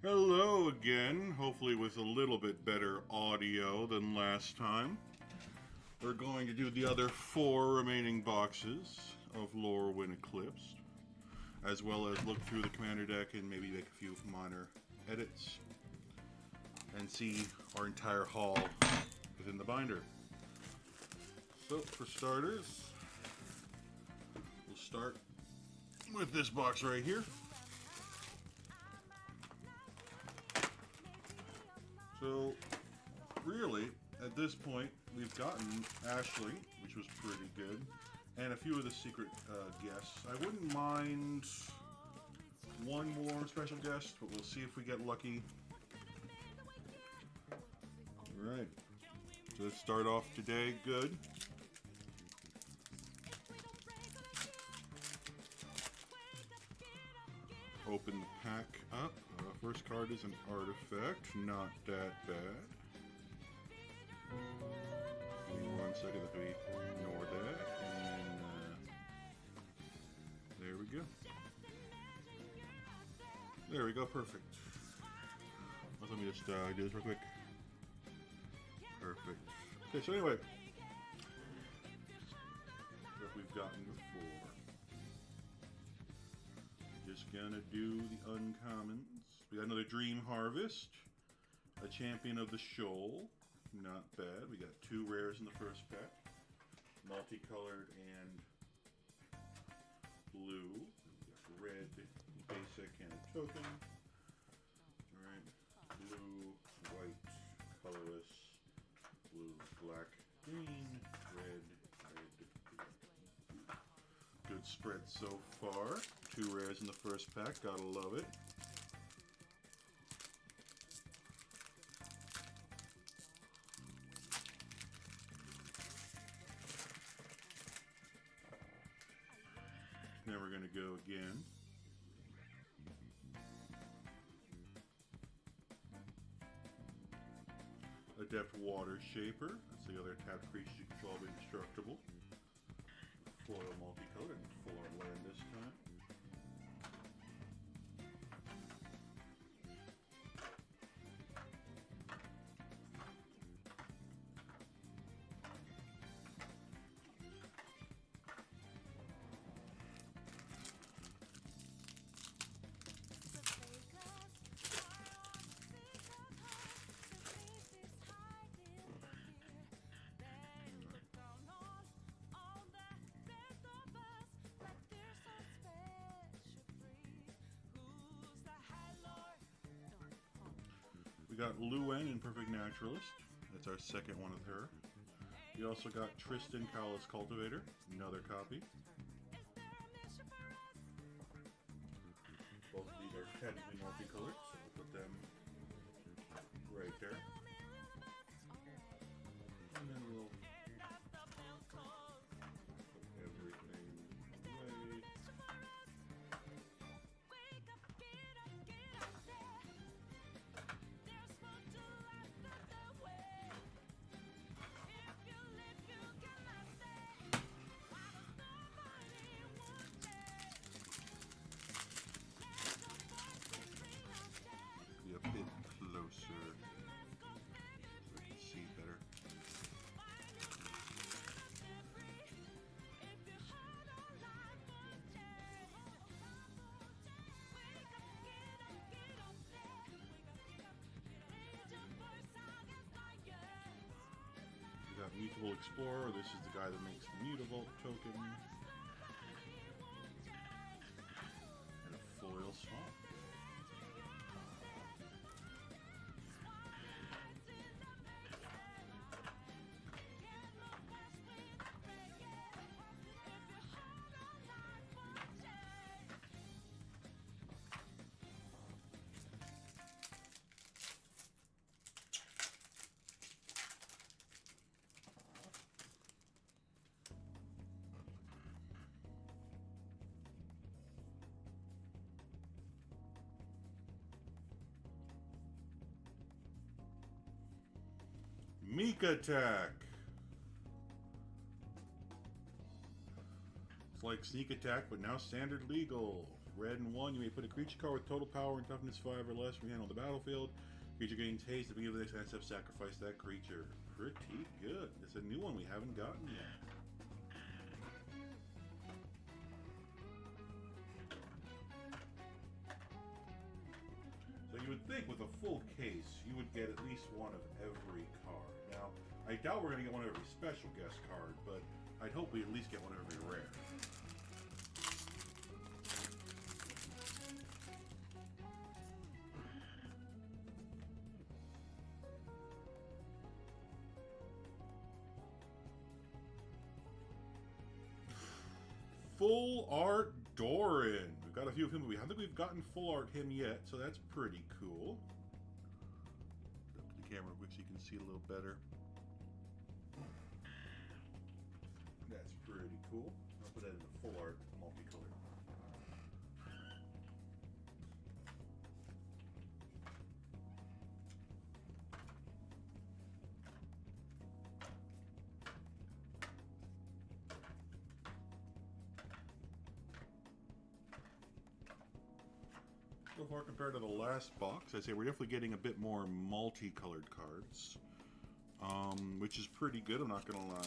Hello again, hopefully with a little bit better audio than last time. We're going to do the other 4 remaining boxes of Lorwin Eclipse, as well as look through the commander deck and maybe make a few minor edits and see our entire haul within the binder. So for starters, we'll start with this box right here. So, really, at this point, we've gotten Ashley, which was pretty good, and a few of the secret guests. I wouldn't mind one more special guest, but we'll see if we get lucky. Alright, so let's start off today good. Open the pack up. First card is an artifact, not that bad. Give me 1 second that we ignore that, and there we go. There we go, perfect. Let me just do this real quick. Perfect. Okay, so anyway, what we've gotten before. Just gonna do the uncommons. We got another Dream Harvest, a Champion of the Shoal, not bad. We got 2 rares in the first pack, multicolored and blue. We got red, basic, and a token. All right, blue, white, colorless, blue, black, green, red, red. Good spread so far. 2 rares in the first pack, gotta love it. Then we're gonna go again. Adept Water Shaper. That's the other tapped creature you control of indestructible. Foil multicolored and full art land this time. We got Lorwin in Perfect Naturalist. That's our second one of her. We also got Tristan Cowlus Cultivator, another copy. Both of these are technically multicolored, so we'll put them right there. And then we'll put everything away. Be a bit closer so we can see better. We got Mutable Explorer. This is the guy that makes the Mutable token. And a foil swamp. Meek Attack. It's like Sneak Attack, but now standard legal. Red and 1, you may put a creature card with total power and toughness 5 or less from your hand on the battlefield. Creature gains haste at the beginning of the next step, sacrifice that creature. Pretty good. It's a new one we haven't gotten yet. So you would think with a full case, you would get at least one of every card. Now, I doubt we're going to get one of every special guest card, but I'd hope we at least get one of every rare. Full art Doran. We've got a few of him, but I don't think we've gotten full art him yet, so that's pretty cool. Up to the camera quick so you can see a little better. That's pretty cool. I'll put that in the full art multicolored. So far, compared to the last box, I'd say we're definitely getting a bit more multicolored cards, which is pretty good, I'm not going to lie.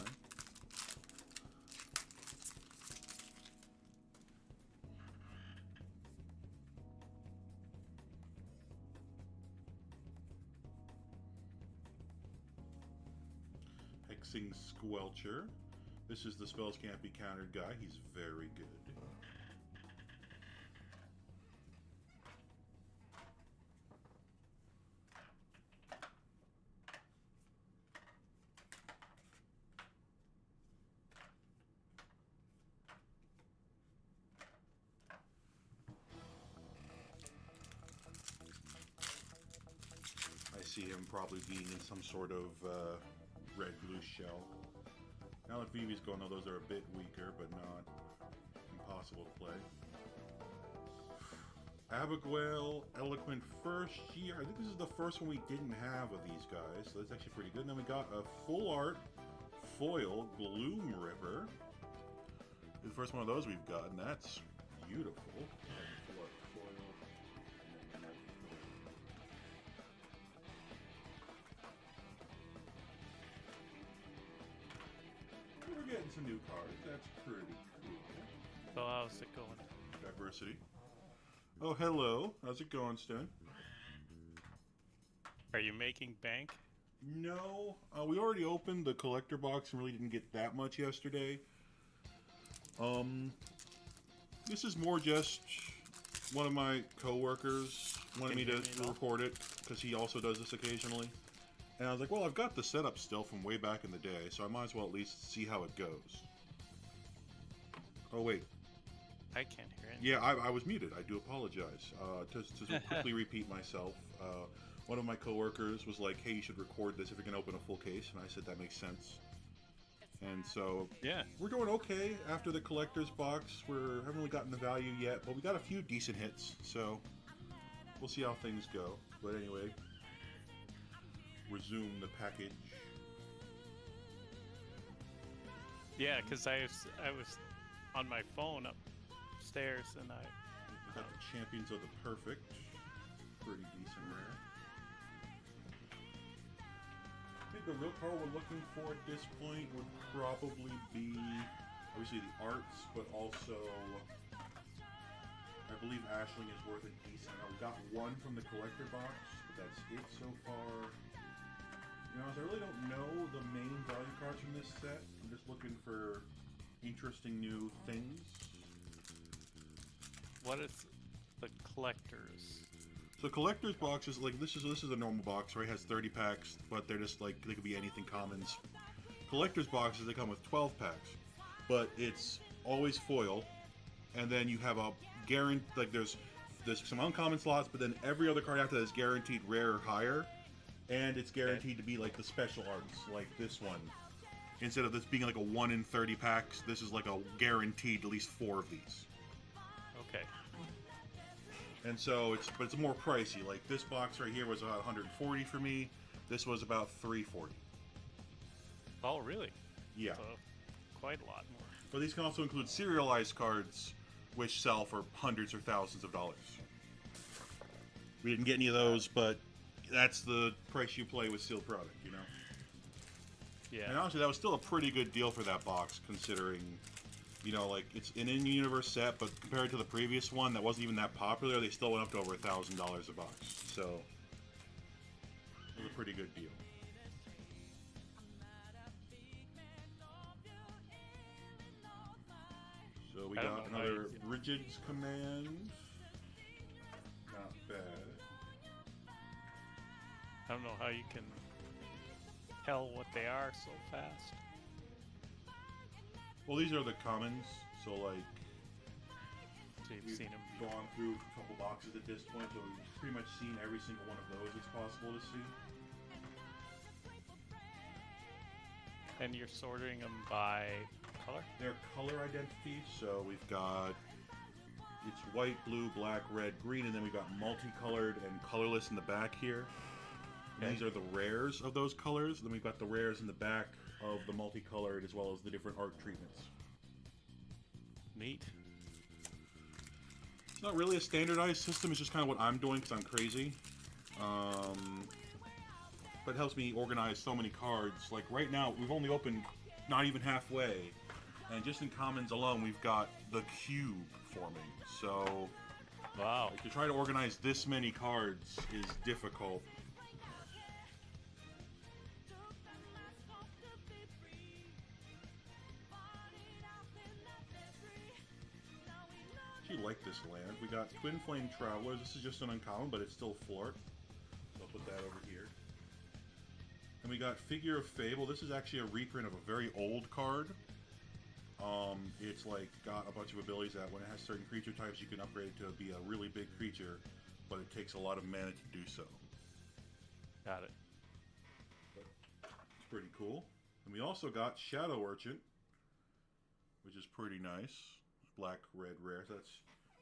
Hexing Squelcher. This is the spells can't be countered guy. He's very good. I see him probably being in some sort of red blue shell. Now that Vivi's going, though, those are a bit weaker, but not impossible to play. Abigail, Eloquent first year. I think this is the first one we didn't have of these guys, so that's actually pretty good. And then we got a full art foil Gloom River. The first one of those we've gotten. That's beautiful. Full art foil. We're getting some new cards. That's pretty cool. So how's it going? Diversity. Oh, hello. How's it going, Stan? Are you making bank? No. We already opened the collector box and really didn't get that much yesterday. This is more just one of my co-workers wanted me to record it because he also does this occasionally. And I was like, well, I've got the setup still from way back in the day, so I might as well at least see how it goes. Oh, wait. I can't hear it. Yeah, I was muted. I do apologize. To quickly repeat myself, one of my coworkers was like, hey, you should record this if you're going to open a full case. And I said, that makes sense. And so, yeah, we're doing okay after the collector's box. We haven't really gotten the value yet, but we got a few decent hits. So, we'll see how things go. But anyway, resume the package. Yeah, because I was on my phone upstairs and I got the Champions of the Perfect. Pretty decent rare. I think the real card we're looking for at this point would probably be obviously the arts, but also I believe Ashling is worth a decent. We got one from the collector box, but that's it so far. You know, I really don't know the main value cards from this set. I'm just looking for interesting new things. What is the collector's? So collector's boxes, like this is a normal box, right? It has 30 packs, but they're just like they could be anything commons. Collector's boxes, they come with 12 packs, but it's always foil, and then you have a guarantee. Like there's some uncommon slots, but then every other card after that is guaranteed rare or higher, and it's guaranteed to be like the special arts, like this one. Instead of this being like a 1 in 30 packs, this is like a guaranteed at least 4 of these. Okay. And so it's more pricey. Like this box right here was about 140 for me. This was about 340. Oh, really? Yeah. So, quite a lot more. But these can also include serialized cards, which sell for hundreds or thousands of dollars. We didn't get any of those, but that's the price you play with sealed product, you know? Yeah. And honestly, that was still a pretty good deal for that box, considering, you know, like, it's an in-universe set, but compared to the previous one that wasn't even that popular, they still went up to over $1,000 a box. So, it was a pretty good deal. So we got another Brigid's Command. Not bad. I don't know how you can tell what they are so fast. Well, these are the commons, so like So you've we've seen them. gone through a couple boxes at this point, so we've pretty much seen every single one of those it's possible to see. And you're sorting them by color? They're color identities, so we've got it's white, blue, black, red, green, and then we've got multicolored and colorless in the back here. And these are the rares of those colors. Then we've got the rares in the back of the multicolored, as well as the different art treatments. Neat. It's not really a standardized system. It's just kind of what I'm doing because I'm crazy. But it helps me organize so many cards. Like right now, we've only opened not even halfway. And just in commons alone, we've got the cube forming. So, Wow. like, to try to organize this many cards is difficult. I like this land. We got Twin Flame Travelers. This is just an uncommon, but it's still Flort. So I'll put that over here. And we got Figure of Fable. This is actually a reprint of a very old card. It's like got a bunch of abilities that when it has certain creature types, you can upgrade it to be a really big creature, but it takes a lot of mana to do so. Got it. It's pretty cool. And we also got Shadow Urchin, which is pretty nice. Black, red, rare. So that's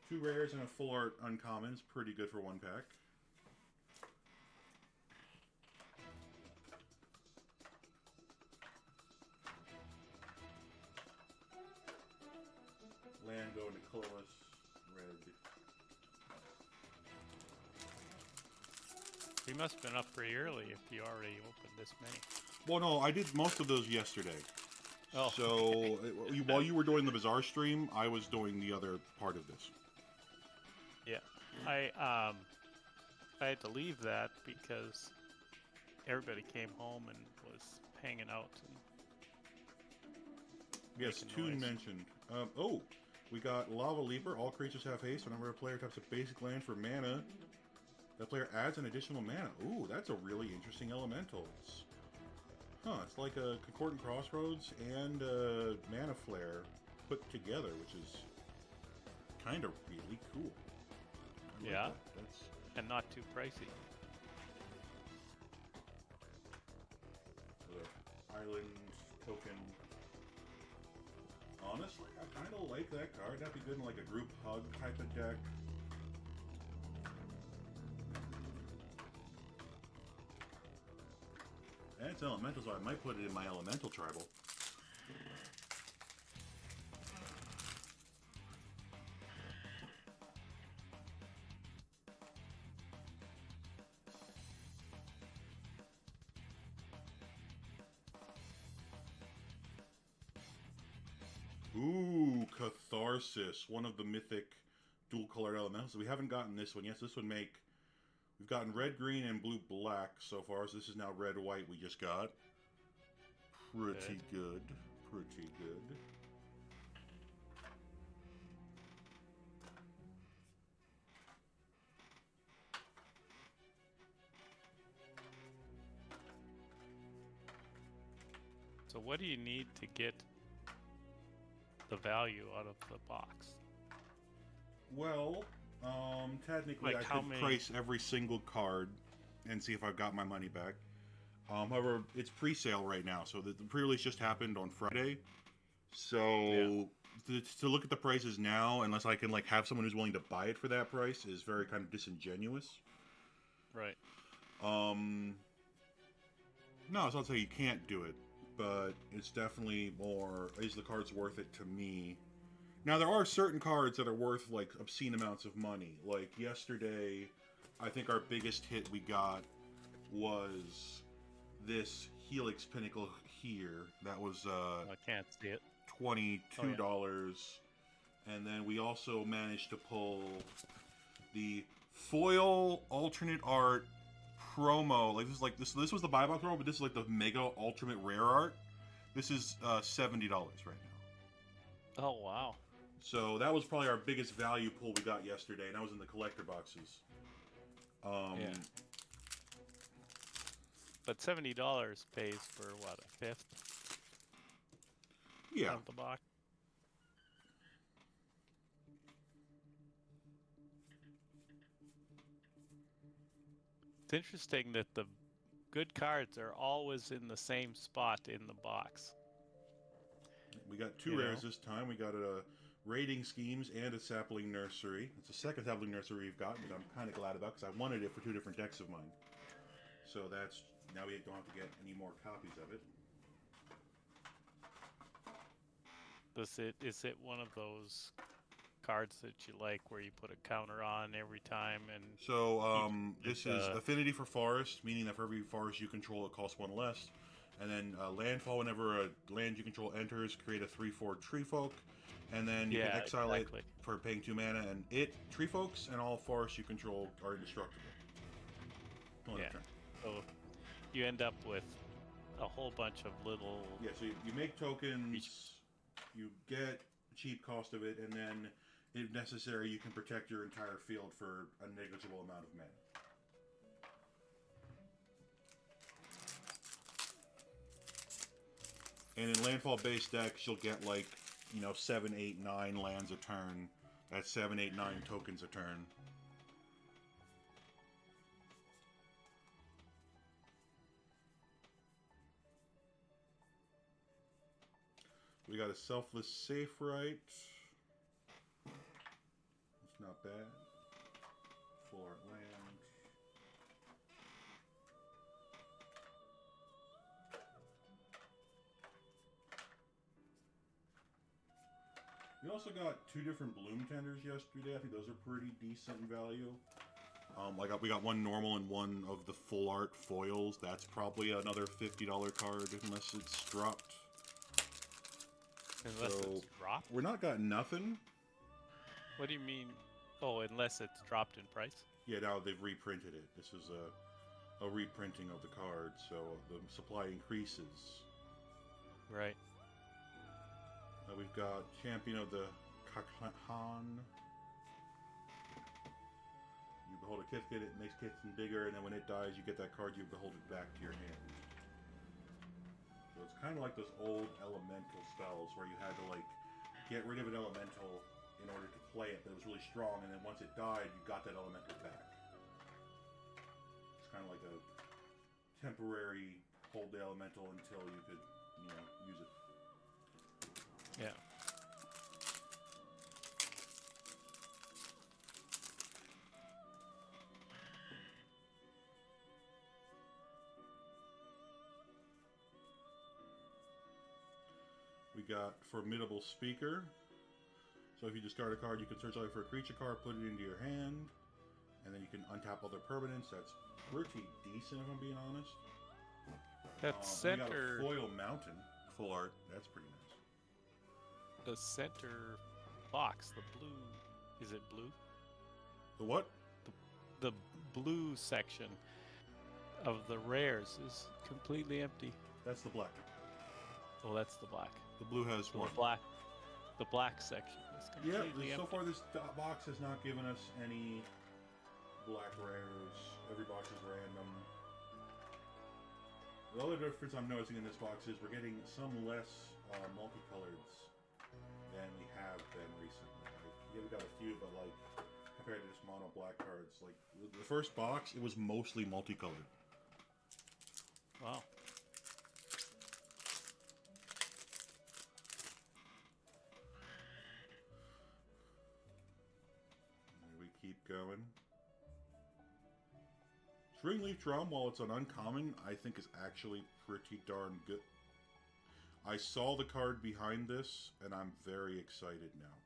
2 rares and a full art uncommon. It's pretty good for 1 pack. Land going to colorless, red. You must have been up pretty early if you already opened this many. Well, no, I did most of those yesterday. Oh. So, while you were doing the Bazaar stream, I was doing the other part of this. Yeah. I had to leave that because everybody came home and was hanging out. And Yes, making Toon noise. mentioned. Oh, we got Lava Leaper. All creatures have haste. Whenever a player taps a basic land for mana, the player adds an additional mana. Ooh, that's a really interesting elemental. It's like a Concordant Crossroads and a Mana Flare put together, which is kind of really cool. I like Yeah. that. That's And not too pricey. the Island token. Honestly, I kind of like that card. That'd be good in like a group hug type of deck. And it's elemental, so I might put it in my elemental tribal. Ooh, Catharsis, one of the mythic dual-colored elementals. We haven't gotten this one yet, so this would make... We've gotten red, green, and blue, black so far, so this is now red, white we just got. Pretty good. Pretty good. So what do you need to get the value out of the box? Well, technically Like I how could many- price every single card and see if I've got my money back. However, it's pre-sale right now, so the pre-release just happened on Friday. So to look at the prices now, unless I can like have someone who's willing to buy it for that price, is very kind of disingenuous. Right. No, it's not to say you can't do it, but it's definitely more. Is the cards worth it to me? Now there are certain cards that are worth like obscene amounts of money. Like yesterday, I think our biggest hit we got was this Helix Pinnacle here. That was I can't see it. $22. And then we also managed to pull the foil alternate art promo. Like this was the buy box promo, but this is like the mega ultimate rare art. This is $70 right now. Oh wow. So that was probably our biggest value pull we got yesterday, and that was in the collector boxes. Yeah. But $70 pays for what, a fifth Yeah. of the box? It's interesting that the good cards are always in the same spot in the box. We got two rares this time. We got a rating schemes and a sapling nursery. It's the second sapling nursery we've gotten, that I'm kind of glad about because I wanted it for two different decks of mine. So that's now we don't have to get any more copies of it. Is it one of those cards that you like where you put a counter on every time? And so this is affinity for forest, meaning that for every forest you control, it costs one less. And then landfall, whenever a land you control enters, create a 3/4 tree folk. And then you can exile it for paying 2 mana, and tree folks, and all forests you control are indestructible. So you end up with a whole bunch of little... Yeah, so you make tokens, you get cheap cost of it, and then, if necessary, you can protect your entire field for a negligible amount of mana. And in landfall-based decks, you'll get, like, 7, 8, 9 lands a turn. That's 7, 8, 9 tokens a turn. We got a selfless safe right. It's not bad. Full art land. We also got 2 different bloom tenders yesterday. I think those are pretty decent in value. We got one normal and one of the full art foils. That's probably another $50 card unless it's dropped. Unless it's dropped? We're not got nothing. What do you mean? Oh, unless it's dropped in price? Yeah, now they've reprinted it. This is a reprinting of the card, so the supply increases. Right. We've got Champion of the Kakhan. You behold a Kithkin, it makes Kithkin bigger, and then when it dies, you get that card, you behold it back to your hand. So it's kind of like those old elemental spells where you had to, like, get rid of an elemental in order to play it, but it was really strong, and then once it died, you got that elemental back. It's kind of like a temporary hold the elemental until you could, use it. Yeah. We got Formidable Speaker. So if you discard a card, you can search out for a creature card, put it into your hand, and then you can untap other permanents. That's pretty decent, if I'm being honest. That center... We got a Foil Mountain, full art. That's pretty nice. The center box, the blue... Is it blue? The what? The blue section of the rares is completely empty. That's the black. Oh, that's the black. The blue has one. The black section is completely empty. So far this box has not given us any black rares. Every box is random. The other difference I'm noticing in this box is we're getting some less multicoloreds than we have been recently. We've got a few, but like compared to just mono black cards, like the first box, it was mostly multicolored. Wow. We keep going. Stringleaf Drum, while it's an uncommon, I think is actually pretty darn good. I saw the card behind this, and I'm very excited now.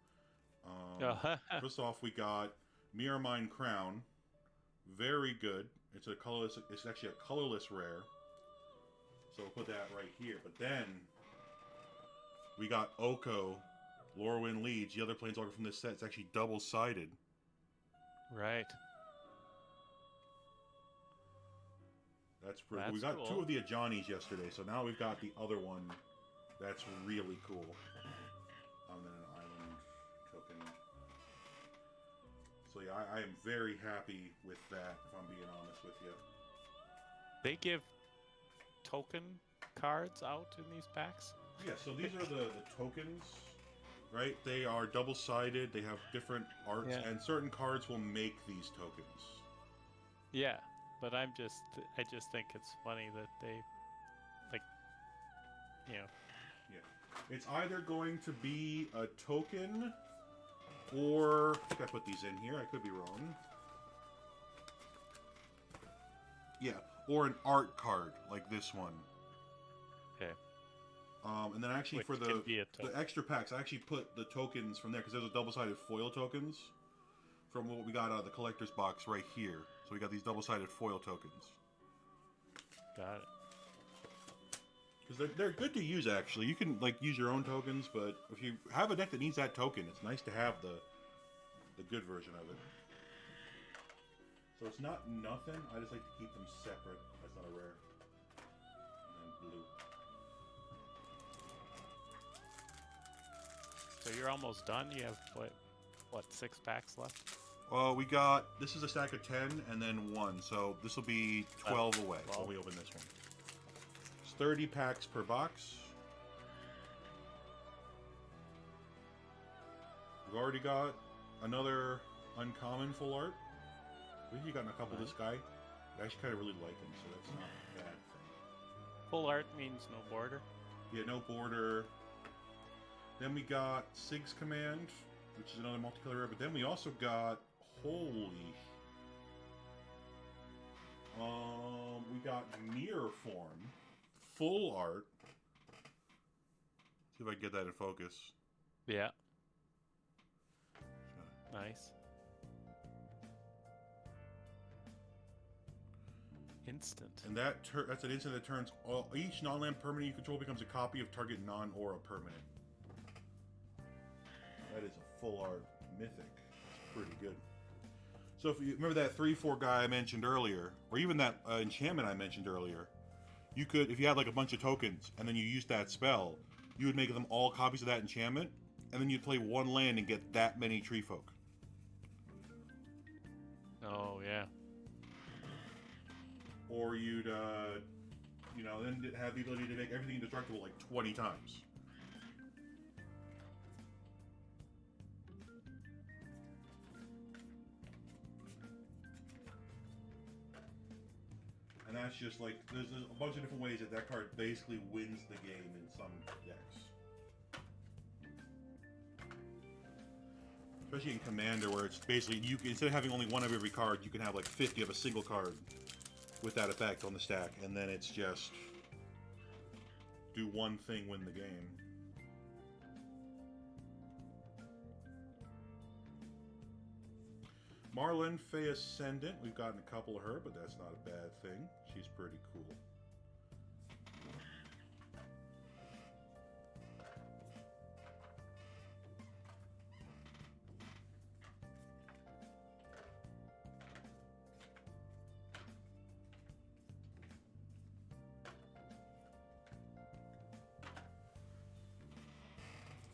First off, we got Mirror Mine Crown. Very good. It's a colorless. It's actually a colorless rare. So we'll put that right here. But then we got Oko, Lorwin Leeds, the other planeswalker from this set. It's actually double-sided. Right. That's pretty cool. We got cool. 2 of the Ajanis yesterday, so now we've got the other one. That's really cool. And then an island token. So yeah, I am very happy with that, if I'm being honest with you. They give token cards out in these packs? Yeah, so these are the tokens, right? They are double-sided, they have different arts, and certain cards will make these tokens. Yeah, but I just think it's funny that they, like, Yeah. It's either going to be a token, or, I think I put these in here, I could be wrong. Yeah, or an art card, like this one. Okay. And then actually Which for can be the extra packs, I actually put the tokens from there, because there's a double-sided foil tokens from what we got out of the collector's box right here. So we got these double-sided foil tokens. Got it. Because they're good to use, actually. You can, like, use your own tokens, but if you have a deck that needs that token, it's nice to have the good version of it. So it's not nothing. I just like to keep them separate. That's not a rare. And then blue. So you're almost done? You have, what 6 packs left? Well, we got... This is a stack of 10, and then 1. So this will be 12 away when we open this one. 30 packs per box. We've already got another uncommon full art. We've gotten a couple of this guy. I actually kind of really like him, so that's not a bad thing. Full art means no border? Yeah, no border. Then we got Sig's Command, which is another multicolor rare, but then we also got... Holy... we got Mirror Form. Full art. See if I can get that in focus. Yeah. Nice. Instant. And that's an instant that turns each non-land permanent you control becomes a copy of target non-aura permanent. That is a full art mythic. It's pretty good. So if you remember that 3/4 guy I mentioned earlier, or even that enchantment I mentioned earlier, you could, if you had like a bunch of tokens and then you used that spell, you would make them all copies of that enchantment, and then you'd play 1 land and get that many tree folk. Oh yeah. Or you'd, then have the ability to make everything indestructible like 20 times. And that's just like, there's a bunch of different ways that card basically wins the game in some decks. Especially in Commander, where it's basically, instead of having only 1 of every card, you can have like 50 of a single card with that effect on the stack, and then it's just do one thing, win the game. Marlin Fey Ascendant, we've gotten a couple of her, but that's not a bad thing. She's pretty cool.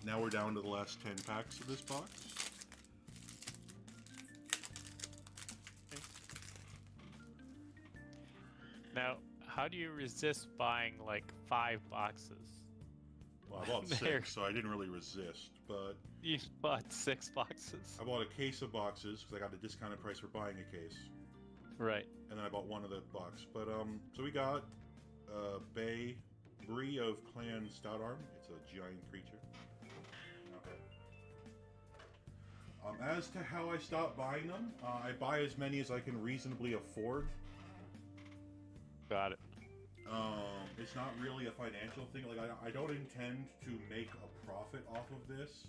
Now we're down to the last 10 packs of this box. Now, how do you resist buying like 5 boxes? Well, I bought 6, so I didn't really resist, but... You bought 6 boxes? I bought a case of boxes, because I got a discounted price for buying a case. Right. And then I bought 1 of the box. But, so we got Bree of Clan Stoutarm. It's a giant creature. Okay. As to how I stopped buying them, I buy as many as I can reasonably afford. Got it. It's not really a financial thing. Like, I don't intend to make a profit off of this.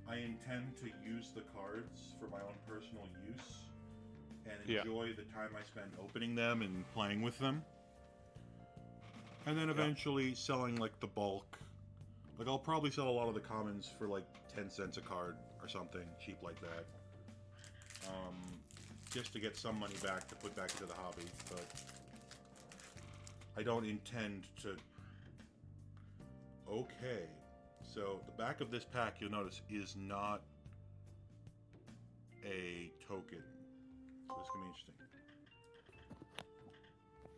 I intend to use the cards for my own personal use and Yeah. enjoy the time I spend opening them and playing with them. And then eventually selling like the bulk. Like I'll probably sell a lot of the commons for like 10 cents a card or something cheap like that. Just to get some money back to put back into the hobby, but I don't intend to. Okay, so the back of this pack, you'll notice, is not a token. So this is gonna be interesting.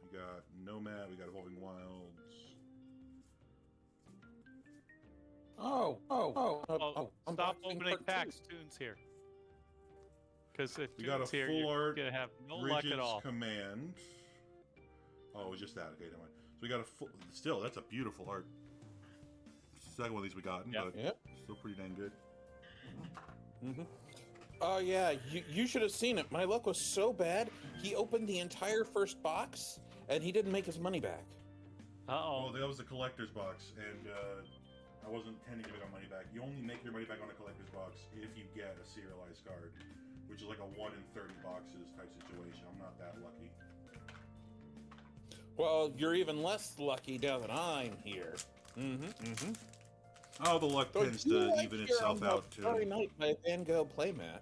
We got Nomad, we got Evolving Wilds. Stop opening packs. Tunes here. Because if We got a Tunes here, full you're art gonna have no luck at Bridges all. Command. Oh, it was just that. Okay, never mind. So we got a full. Still, that's a beautiful art. Second one of these we gotten, but still pretty dang good. Oh yeah, you should have seen it. My luck was so bad. He opened the entire first box, and he didn't make his money back. Well, that was the collector's box, and I wasn't intending to give it money back. You only make your money back on a collector's box if you get a serialized card, which is like a 1 in 30 boxes type situation. I'm not that lucky. Well, you're even less lucky now that I'm here. Oh, the luck tends to even itself out too. Starry Night by Van Gogh playmat.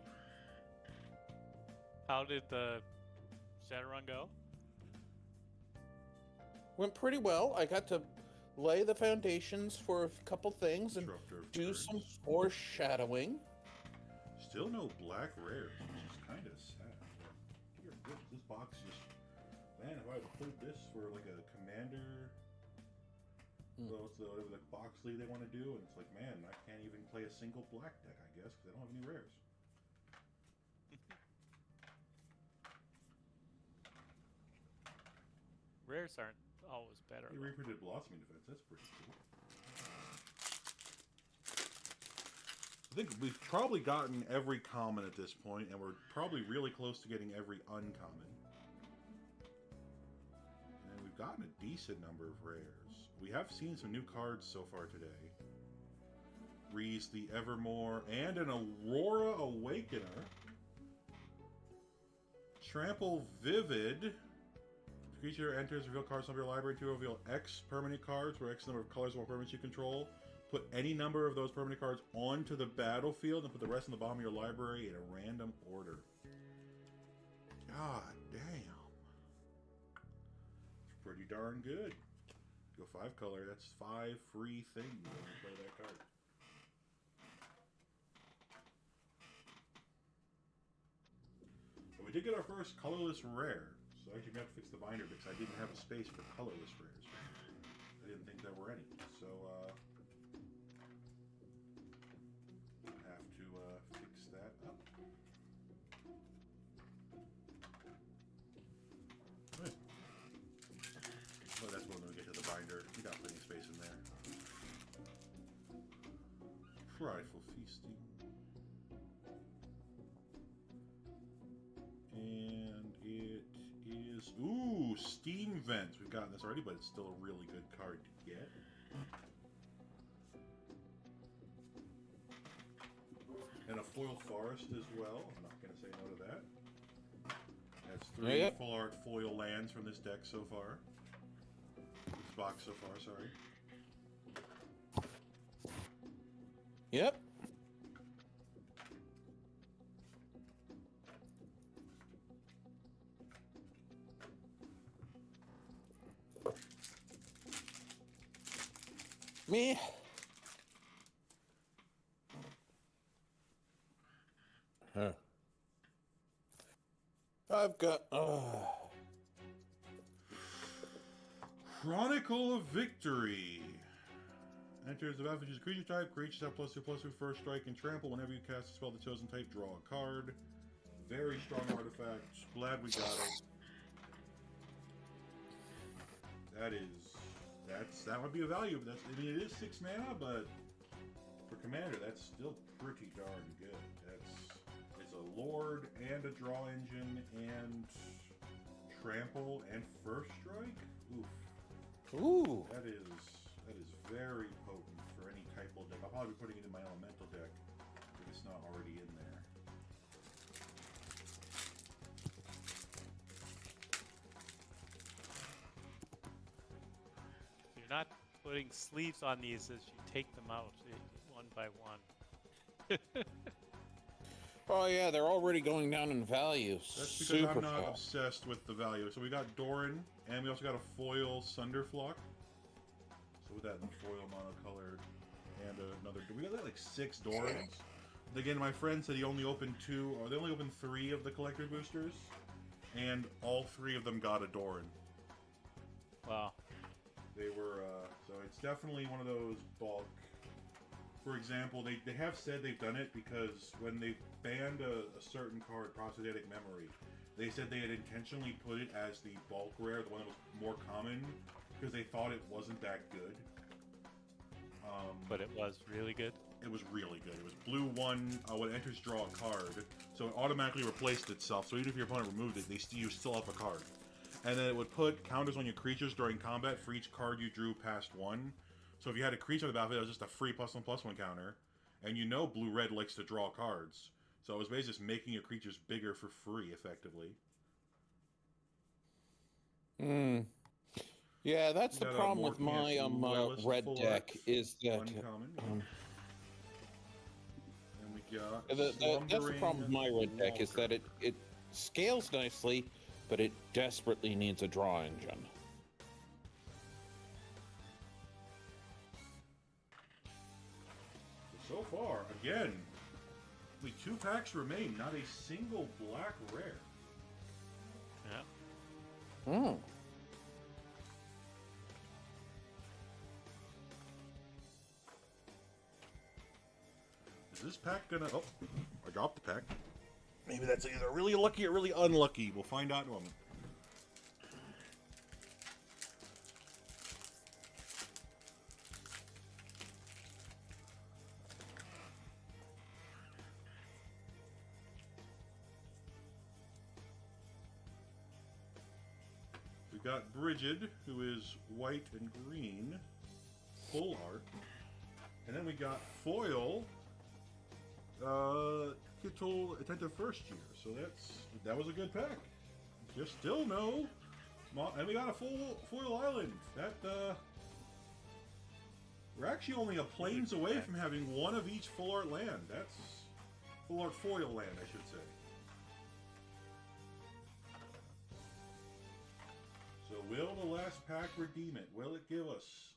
How did the Shadowrun go? Went pretty well. I got to lay the foundations for a couple things and do some foreshadowing. Still no black rares, which is kind of sad. Dear goodness, this box just... Man, if I had played this for like a commander... Well, it's whatever the box league they want to do, and it's like, man, I can't even play a single black deck, I guess, because I don't have any rares. Rares aren't always better. He reprinted Blossoming Defense, that's pretty cool. I think we've probably gotten every common at this point, and we're probably really close to getting every uncommon. And we've gotten a decent number of rares. We have seen some new cards so far today. Reese the Evermore, and an Aurora Awakener. Trample Vivid. Creature enters, reveal cards from your library to reveal X permanent cards, where X number of colors or permanents you control. Put any number of those permanent cards onto the battlefield and put the rest in the bottom of your library in a random order. God damn. It's pretty darn good. Go 5 color, that's 5 free things when you play that card. But we did get our first colorless rare. So I actually got to fix the binder because I didn't have a space for colorless rares. I didn't think there were any. So have to fix that up. Right. Well, that's when we get to the binder. We got plenty of space in there. Prideful Feasting. And it is... Ooh, Steam Vents. We've gotten this already, but it's still a really good card to get. And a Foil Forest as well. I'm not going to say no to that. That's 3 full art foil lands from this deck so far. This box so far, sorry. Yep. Me. Huh. I've got. Chronicle of Victory. Enters the battlefield, choose a creature type. Creatures have +2/+2 first strike and trample. Whenever you cast a spell of the chosen type, draw a card. Very strong artifact. Glad we got it. That would be a value. But I mean, it is 6 mana, but for commander, that's still pretty darn good. It's a lord and a draw engine and trample and first strike. Oof. Ooh. That is very potent for any type of deck. I'll probably be putting it in my elemental deck it's not already in there. You're not putting sleeves on these as you take them out one by one. Oh yeah, they're already going down in value. That's because Super I'm not fast. obsessed with the value. So we got Doran, and we also got a foil Sunderflock. So with that in the foil monocolored, and another. We got like 6 Dorans. Again, my friend said he only opened 2, or they only opened 3 of the collector boosters, and all 3 of them got a Doran. Wow. They were, so it's definitely one of those bulk. For example, they have said they've done it because when they banned a certain card, Prosthetic Memory, they said they had intentionally put it as the bulk rare, the one that was more common, because they thought it wasn't that good. But it was really good. It was really good. It was blue 1, when it enters draw a card, so it automatically replaced itself, so even if your opponent removed it, you still have a card. And then it would put counters on your creatures during combat for each card you drew past 1. So if you had a creature on the battlefield, it was just a free +1/+1 counter. And you know blue-red likes to draw cards. So it was basically just making your creatures bigger for free, effectively. Yeah, that's the got a problem with Morpheus my Loyalist red full deck X, is that uncommon. And we got that's the problem with my red deck is Walker. that it scales nicely, but it desperately needs a draw engine. So far, again, only 2 packs remain, not a single black rare. Yeah. Hmm. Is this pack gonna... Oh, I dropped the pack. Maybe that's either really lucky or really unlucky. We'll find out in a moment. We got Brigid, who is white and green, full art. And then we got foil, Kittle Attentive First Year. So that was a good pack. Just still no. And we got a foil island. We're actually only a planes away from having one of each full art land. That's full art foil land, I should say. So will the last pack redeem it? Will it give us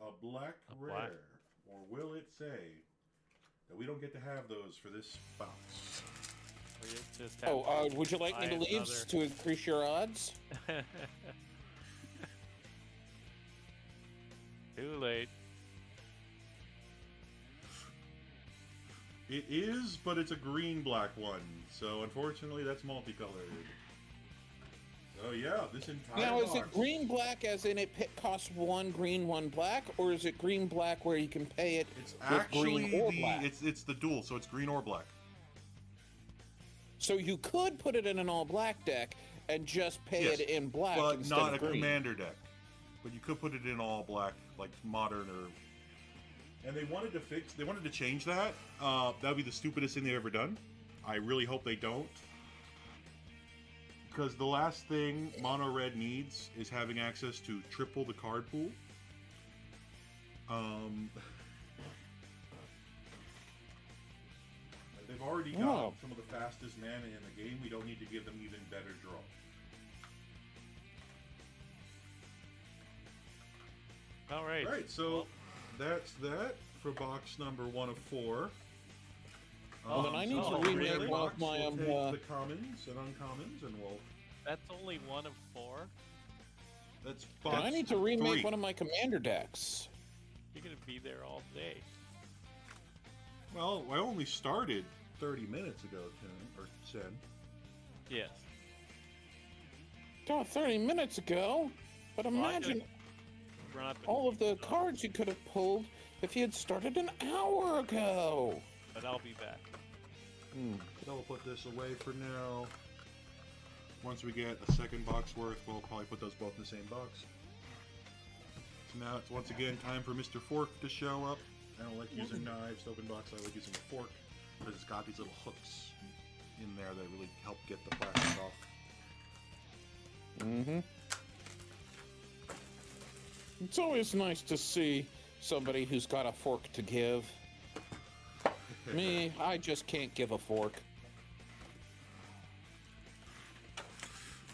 a black rare? Or will it say that we don't get to have those for this box? Would you like me to leave to increase your odds? Too late. It is, but it's a green-black one. So unfortunately, that's multicolored. Oh yeah, this entire Now, box. is it green-black as in it costs 1 green, 1 black, or is it green-black where you can pay it It's with actually green or black? it's the dual, so it's green or black. So you could put it in an all-black deck and just pay Yes, it in black but instead not a of green. commander deck. But you could put it in all black, like modern or. And they wanted to change that. That would be the stupidest thing they've ever done. I really hope they don't. Because the last thing Mono Red needs is having access to triple the card pool. They've already got some of the fastest mana in the game. We don't need to give them even better draw. All right. All right, so that's that for box number 1 of 4. Well, then I need to really? remake one of my We'll take the commons and uncommons, and we'll. That's only 1 of 4. That's Then box I need to remake 3. one of my commander decks. You're gonna be there all day. Well, I only started 30 minutes ago, Tim, or 10. Yes. Oh, 30 minutes ago. But imagine all of the cards you could have pulled if you had started an hour ago. But I'll be back. So we'll put this away for now. Once we get a second box worth, we'll probably put those both in the same box. So now it's once again time for Mr. Fork to show up. I don't like using knives to open box, I like using a fork. because it's got these little hooks in there that really help get the plastic off. Mm-hmm. It's always nice to see somebody who's got a fork to give. Me, I just can't give a fork.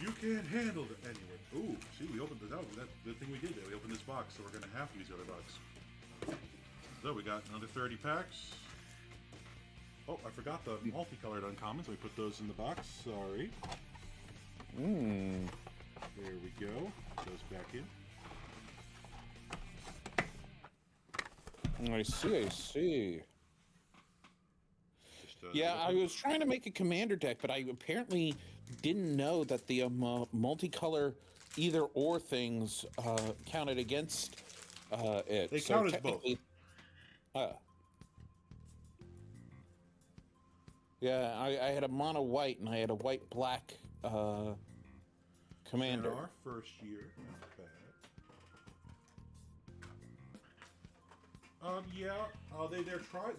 You can't handle it anyway. Ooh, see, we opened it out. That's the thing we did there. We opened this box, so we're gonna have to use the other box. So we got another 30 packs. Oh, I forgot the multicolored uncommons. So we put those in the box. Sorry. There we go. Put those back in. I see. Just, Yeah, I was trying to make a commander deck, but I apparently didn't know that the multicolor either or things counted against it. They count as both. Yeah, I had a mono white and I had a white black commander. In our first year, not bad.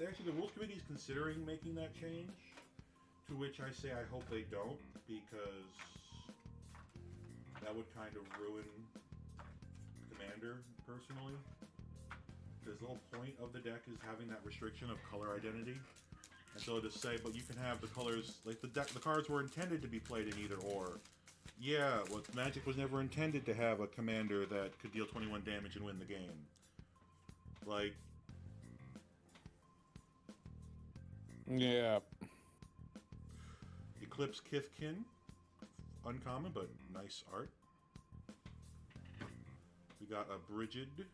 Actually, the rules committee is considering making that change. To which I say I hope they don't, because that would kind of ruin Commander, personally. Because the whole point of the deck is having that restriction of color identity. And so to say, but you can have the colors, like the cards were intended to be played in either or. Yeah, well, Magic was never intended to have a Commander that could deal 21 damage and win the game. Like... Yeah. Eclipse Kithkin, uncommon but nice art. We got a Brigid.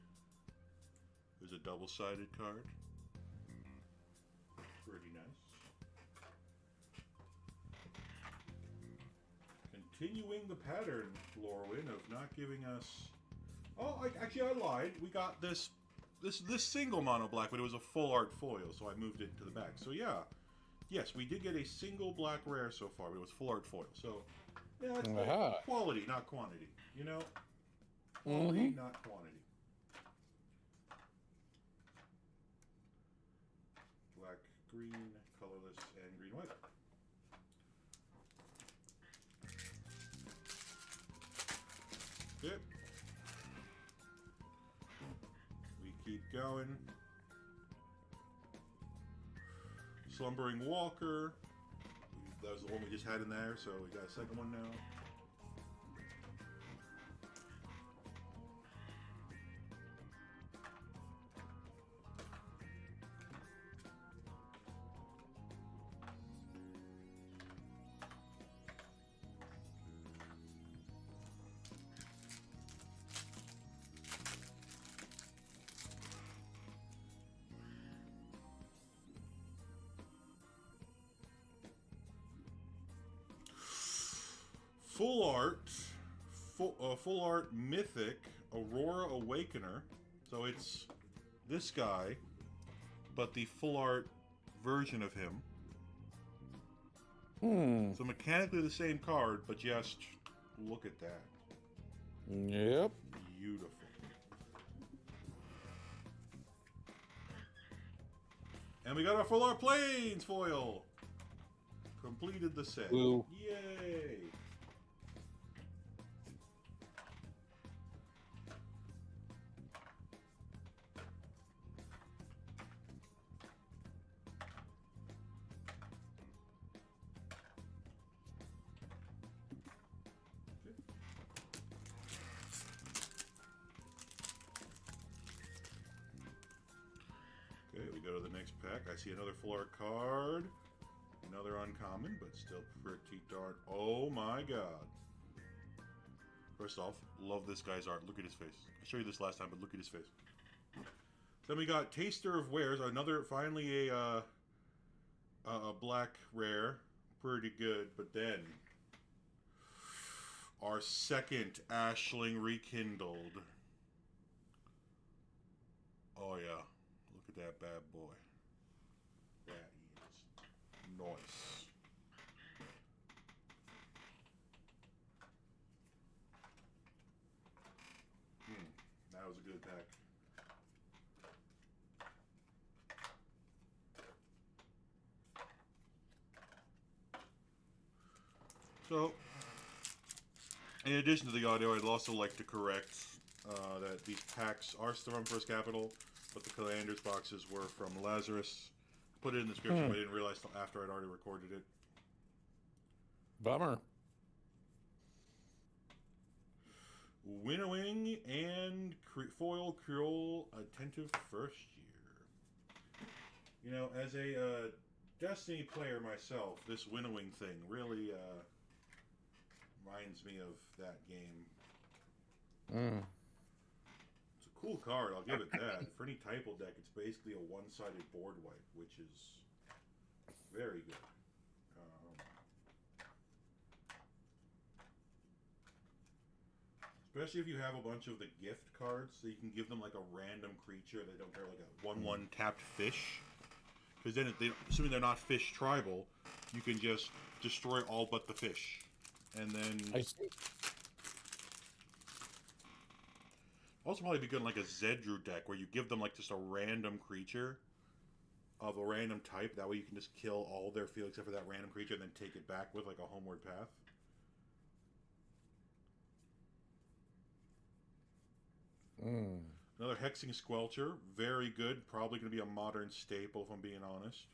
There's a double-sided card. Pretty nice. Continuing the pattern, Lorwin, of not giving us... Oh, actually I lied. We got this single mono black, but it was a full art foil, so I moved it to the back. So yeah. Yes, we did get a single black rare so far, but it was full art foil. So, yeah, it's like quality, not quantity. You know? Quality, not quantity. Black, green, colorless, and green, white. Yep. We keep going. Slumbering Walker. That was the one we just had in there, so we got a second one now. Full art mythic Aurora Awakener. So it's this guy, but the full art version of him. So mechanically the same card, but just look at that. Yep. Beautiful. And we got our full art planes foil. Completed the set. Ooh. Yay! Okay, we go to the next pack. I see another full art card. Another uncommon, but still pretty darn... Oh my god. First off, love this guy's art. Look at his face. I showed you this last time, but look at his face. Then we got Taster of Wares. Finally a black rare. Pretty good, but then... Our second Ashling Rekindled. Oh yeah. Look at that bad boy. That is nice. That was a good pack. So, in addition to the audio, I'd also like to correct that these packs are still from First Capital, but the Commanders boxes were from Lazarus. Put it in the description, but I didn't realize till after I'd already recorded it. Bummer. Winnowing and Foil Creole Attentive First Year. You know, as a Destiny player myself, this winnowing thing really reminds me of that game. It's a cool card, I'll give it that. For any typo deck, it's basically a one-sided board wipe, which is very good. Especially if you have a bunch of the gift cards, so you can give them like a random creature. They don't care, like a 1/1 tapped fish. Because then, assuming they're not fish tribal, you can just destroy all but the fish. And then... I see. Also probably be good in like a Zedru deck, where you give them like just a random creature of a random type. That way you can just kill all their field except for that random creature and then take it back with like a homeward path. Another Hexing Squelcher. Very good. Probably going to be a modern staple, if I'm being honest.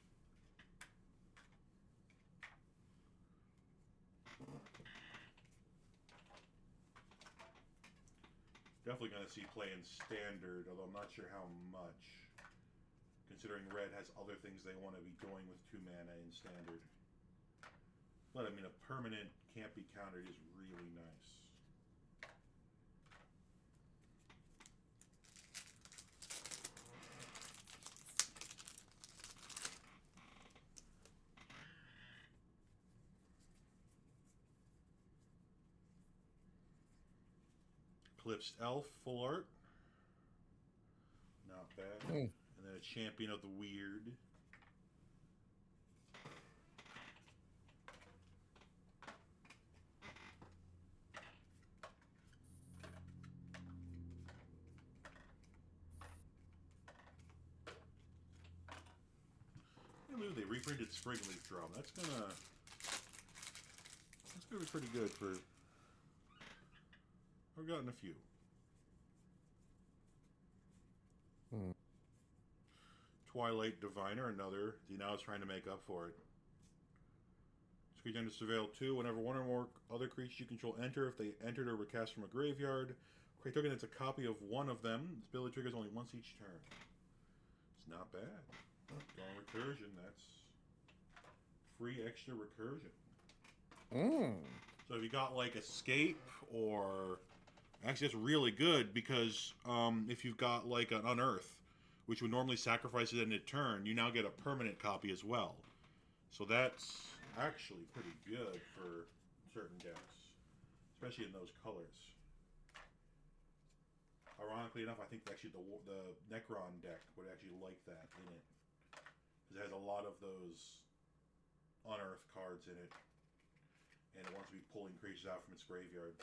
Definitely going to see play in Standard, although I'm not sure how much, considering Red has other things they want to be doing with 2 mana in Standard. But, I mean, a permanent can't be countered is really nice. Eclipsed Elf, full art. Not bad. And then a Champion of the Weird. They reprinted Springleaf Drum. That's gonna be pretty good for... I've gotten a few. Twilight Diviner, another. He now is trying to make up for it. This creature enters Surveil 2. Whenever one or more other creatures you control enter, if they entered or were cast from a graveyard, create a token that's a copy of one of them. This ability triggers only once each turn. It's not bad. Going recursion, that's free extra recursion. So if you got like Escape or... Actually, that's really good because if you've got like an Unearth, which would normally sacrifice it in a turn, you now get a permanent copy as well. So that's actually pretty good for certain decks, especially in those colors. Ironically enough, I think actually the Necron deck would actually like that in it. Because it has a lot of those Unearth cards in it. And it wants to be pulling creatures out from its graveyard.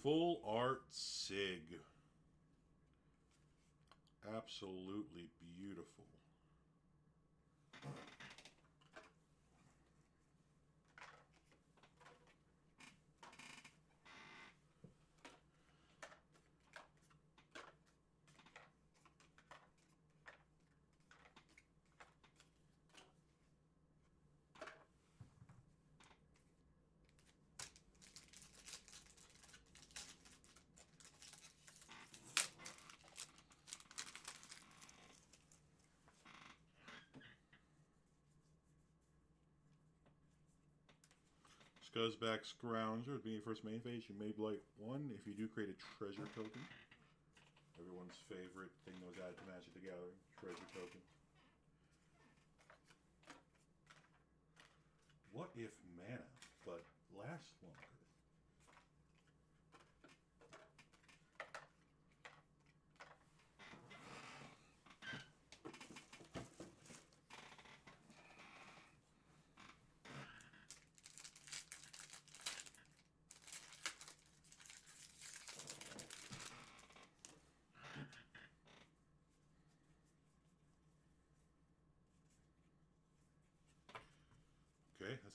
Full art Sig. Absolutely beautiful. Scuzzback Scrounger, being your first main phase, you may blight 1 if you do create a treasure token. Everyone's favorite thing that was added to Magic the Gathering, treasure token. What if mana, but lasts longer?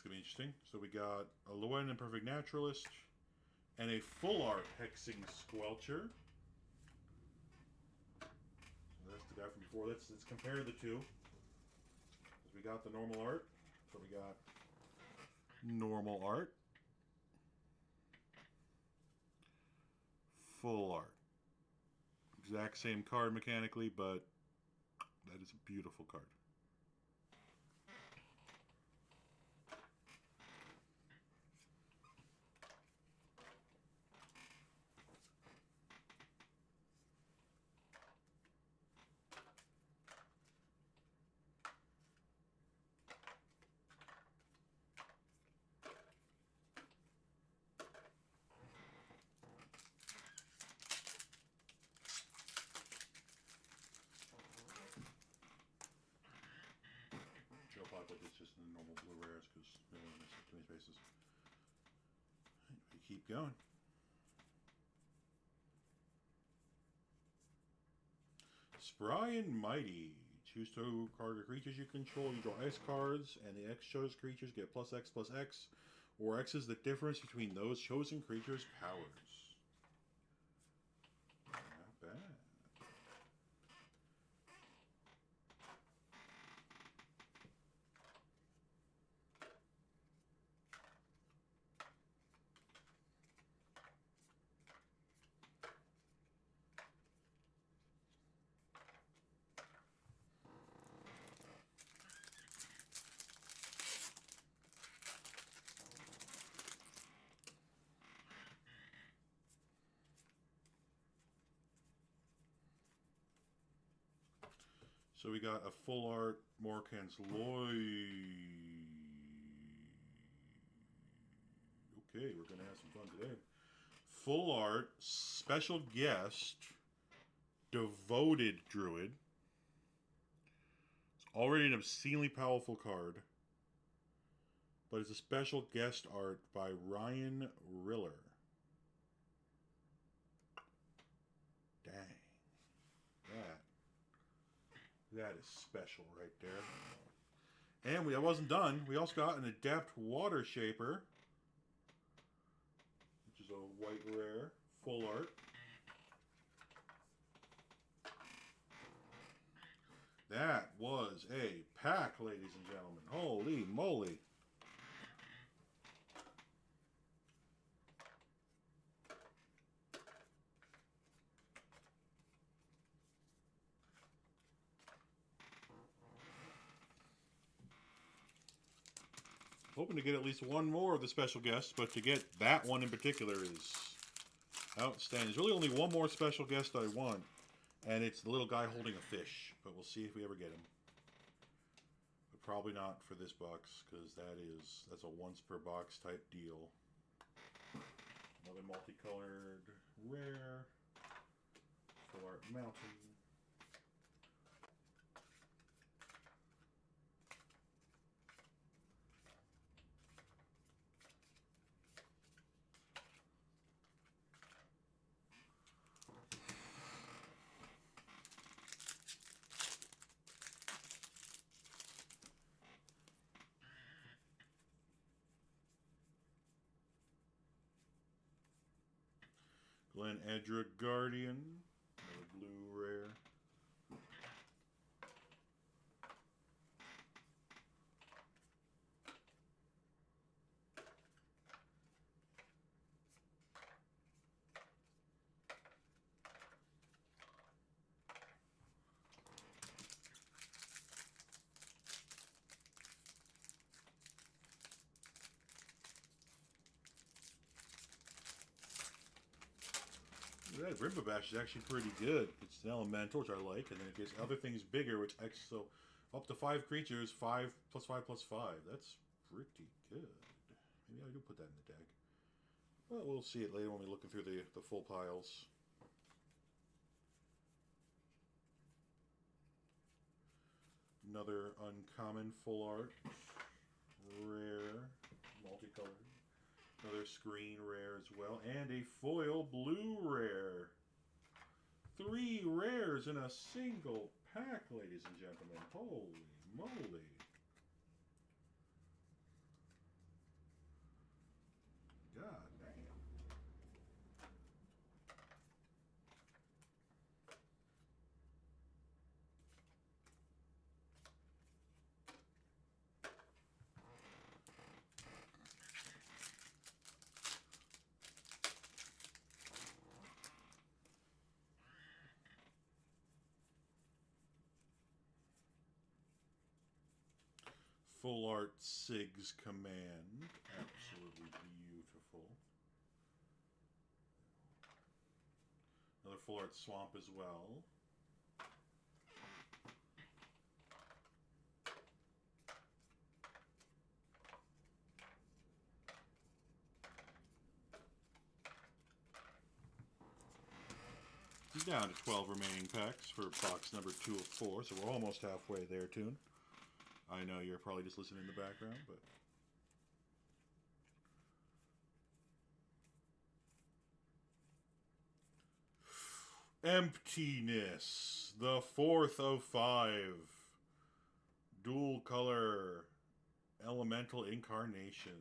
gonna be interesting. So we got a Lorwin Imperfect Naturalist and a full art Hexing Squelcher. So that's the guy from before. Let's compare the two. We got the normal art. So we got normal art, full art. Exact same card mechanically, but that is a beautiful card. I'll probably put this just in the normal blue rares because we don't want to miss too many spaces. We keep going. Spry and Mighty. Choose two target creatures you control. You draw X cards, and the X chose creatures get +X +X, or X is the difference between those chosen creatures' powers. Not bad. So we got a full art Morkan's Loy. Okay, we're gonna have some fun today. Full art, special guest, Devoted Druid. It's already an obscenely powerful card, but it's a special guest art by Ryan Riller. Dang. That is special right there. And I wasn't done. We also got an Adept Water Shaper, which is a white rare, full art. That was a pack, ladies and gentlemen. Holy moly. Hoping to get at least one more of the special guests, but to get that one in particular is outstanding. There's really only one more special guest I want, and it's the little guy holding a fish. But we'll see if we ever get him. But probably not for this box, because that's a once per box type deal. Another multicolored rare. Full art mountain. Glen Edra Guardian, another blue rare. That Rimbabash is actually pretty good. It's an elemental, which I like, and then it gets other things bigger, which so up to 5 creatures, 5 + 5 + 5. That's pretty good. Maybe I do put that in the deck. Well, we'll see it later when we're looking through the full piles. Another uncommon full art, rare, multicolored. Another screen rare as well, and a foil blue rare. 3 rares in a single pack, ladies and gentlemen. Holy moly. full art Sig's Command. Absolutely beautiful. Another full art Swamp as well. Down to 12 remaining packs for box number 2 of 4, so we're almost halfway there, Toon. I know you're probably just listening in the background, but... Emptiness, the 4th of 5. Dual color elemental incarnations.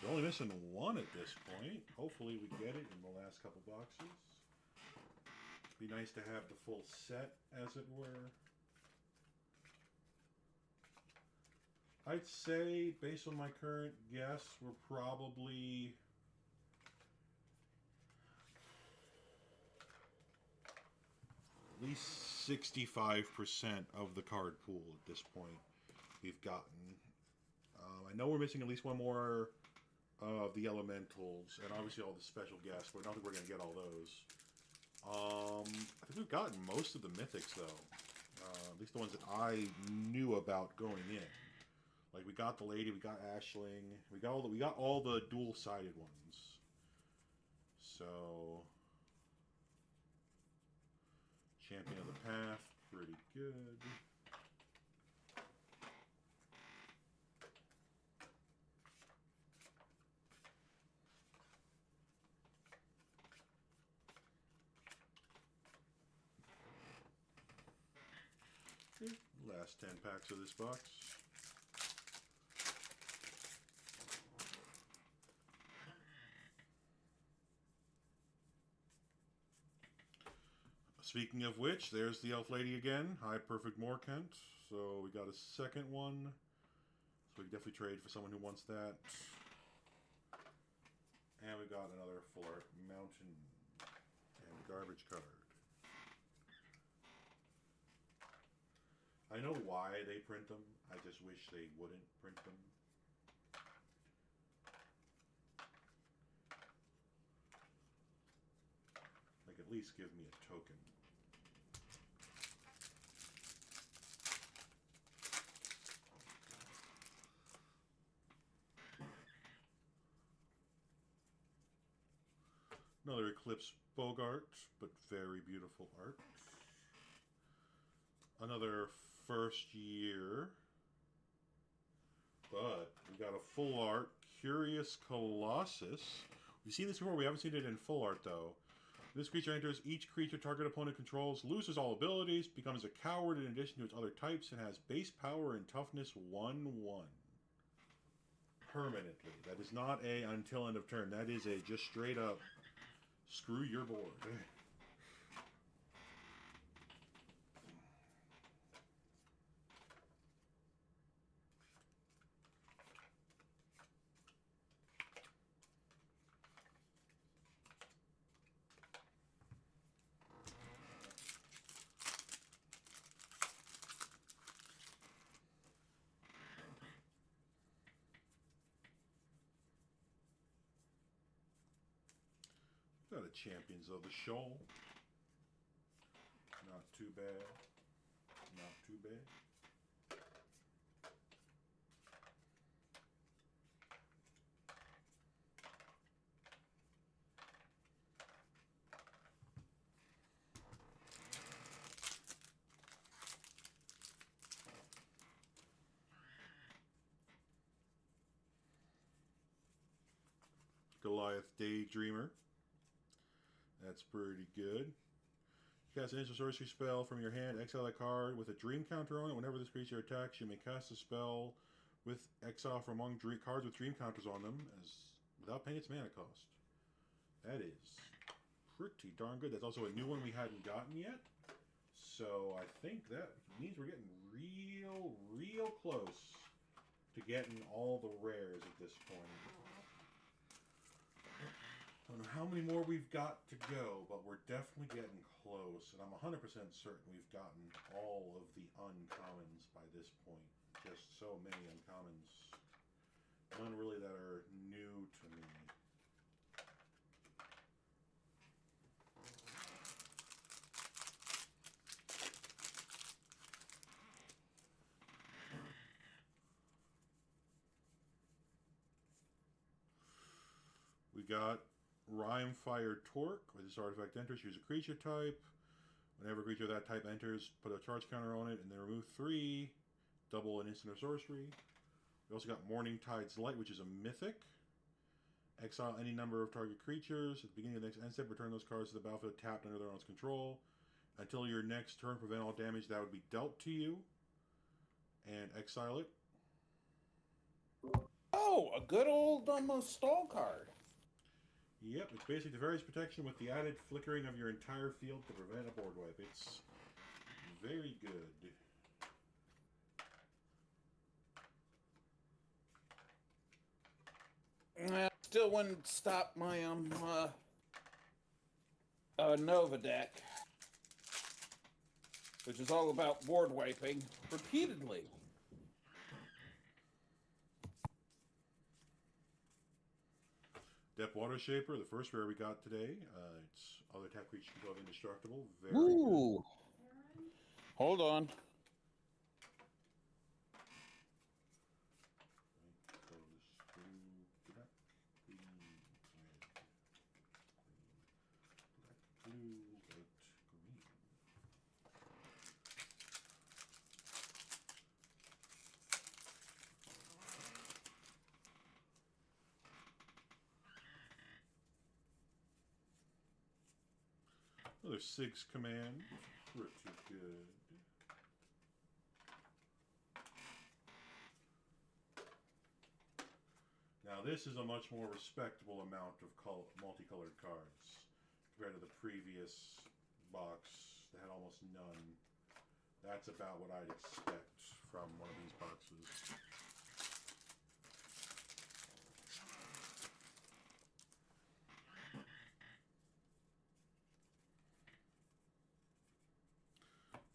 We're only missing one at this point. Hopefully we get it in the last couple boxes. Be nice to have the full set, as it were. I'd say, based on my current guess, we're probably... at least 65% of the card pool at this point we've gotten. I know we're missing at least one more of the elementals, and obviously all the special guests, but I don't think we're going to get all those. I think we've gotten most of the mythics, though. At least the ones that I knew about going in. Like, we got the lady, we got Ashling, we got all the dual-sided ones. So, Champion of the Path, pretty good. Last 10 packs of this box. Speaking of which, there's the elf lady again. Hi, Perfect Morkent. So we got a second one. So we can definitely trade for someone who wants that. And we got another full art mountain and garbage card. I know why they print them. I just wish they wouldn't print them. Like, at least give me a token. Another Eclipse Bogart, but very beautiful art. Another first year, but we got a full art Curious Colossus. We've seen this before, we haven't seen it in full art though. This creature enters each creature target opponent controls, loses all abilities, becomes a coward in addition to its other types, and has base power and toughness 1/1. Permanently. That is not a until end of turn. That is a just straight up screw your board. Got a Champions of the Shoal. Not too bad. Not too bad. Goliath Daydreamer. That's pretty good. Cast an instant sorcery spell from your hand, exile a card with a dream counter on it. Whenever this creature attacks, you may cast a spell with exile from among cards with dream counters on them without paying its mana cost. That is pretty darn good. That's also a new one we hadn't gotten yet. So I think that means we're getting real close to getting all the rares at this point. I don't know how many more we've got to go, but we're definitely getting close. And I'm 100% certain we've gotten all of the uncommons by this point. just so many uncommons. None really that are new to me. We got Rhyme Fire Torque. With this artifact enters, choose a creature type. Whenever a creature of that type enters, put a charge counter on it, and then remove 3. Double an instant or sorcery. We also got Morning Tide's Light, which is a mythic. Exile any number of target creatures. At the beginning of the next end step, return those cards to the battlefield tapped under their own control. Until your next turn, prevent all damage that would be dealt to you. And exile it. Oh, a good old stall card. Yep, it's basically the various protection with the added flickering of your entire field to prevent a board wipe. It's very good. Still wouldn't stop my Nova deck, which is all about board wiping repeatedly. Depth Water Shaper, the first rare we got today. It's other tap creatures can go indestructible. Very Ooh. good. Hold on. Another 6 command. Pretty good. Now this is a much more respectable amount of multicolored cards compared to the previous box that had almost none. That's about what I'd expect from one of these boxes.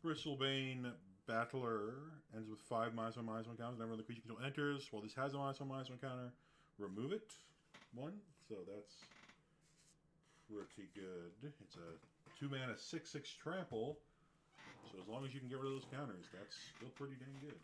Bristlebane Battler ends with 5 -1/-1 counters. Whenever the creature control enters, while this has a -1/-1 counter, remove it. 1. So that's pretty good. It's a 2-mana 6/6 trample. So as long as you can get rid of those counters, that's still pretty dang good.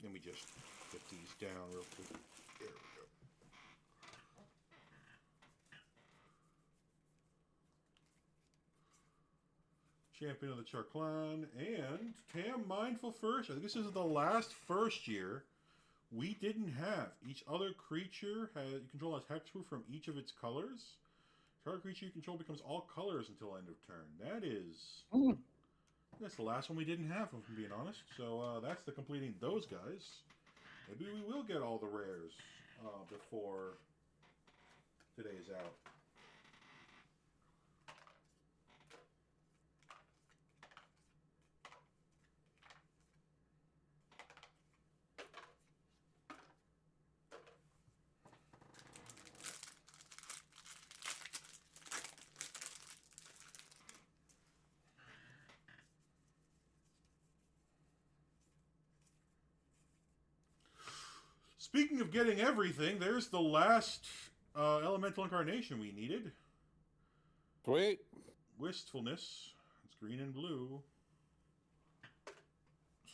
Let me just get these down real quick. There we go. Champion of the Charclan and Tam Mindful First. I think this is the last first year we didn't have. Each other creature you control has hexproof from each of its colors. Target creature you control becomes all colors until end of turn. That's the last one we didn't have, if I'm being honest. So that's the completing those guys. Maybe we will get all the rares before today's out. Speaking of getting everything, there's the last elemental incarnation we needed. Sweet. Wistfulness. It's green and blue.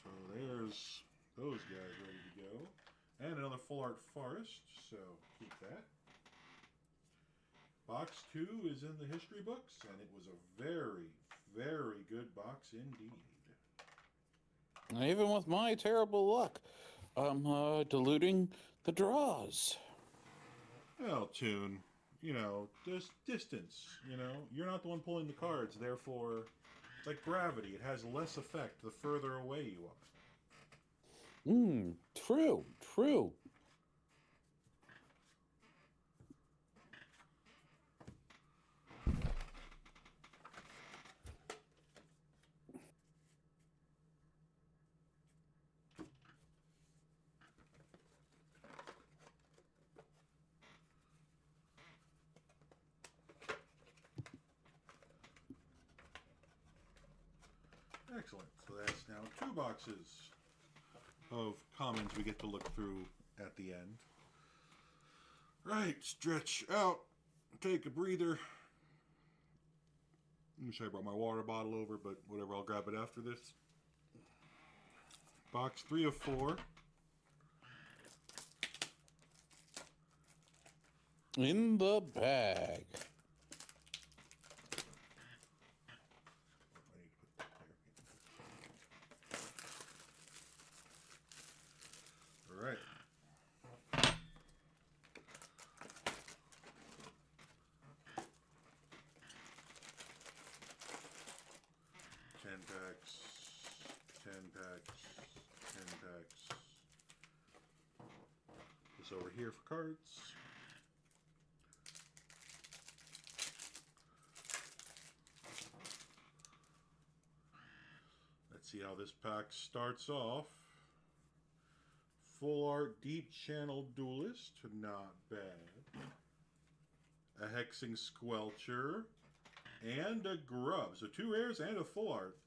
So there's those guys ready to go. And another full art forest, so keep that. Box 2 is in the history books, and it was a very, very good box indeed. Even with my terrible luck, I'm diluting the draws. Well, Toon, there's distance, You're not the one pulling the cards, therefore, it's like gravity. It has less effect the further away you are. True. Excellent. So that's now 2 boxes of commons we get to look through at the end. Right, stretch out, take a breather. I wish I brought my water bottle over, but whatever, I'll grab it after this. Box 3 of 4. In the bag. All right. Ten packs, 10 packs, 10 packs. This over here for cards. Let's see how this pack starts off. Full art deep channel duelist, not bad. A hexing squelcher and a grub. So 2 rares and a full art.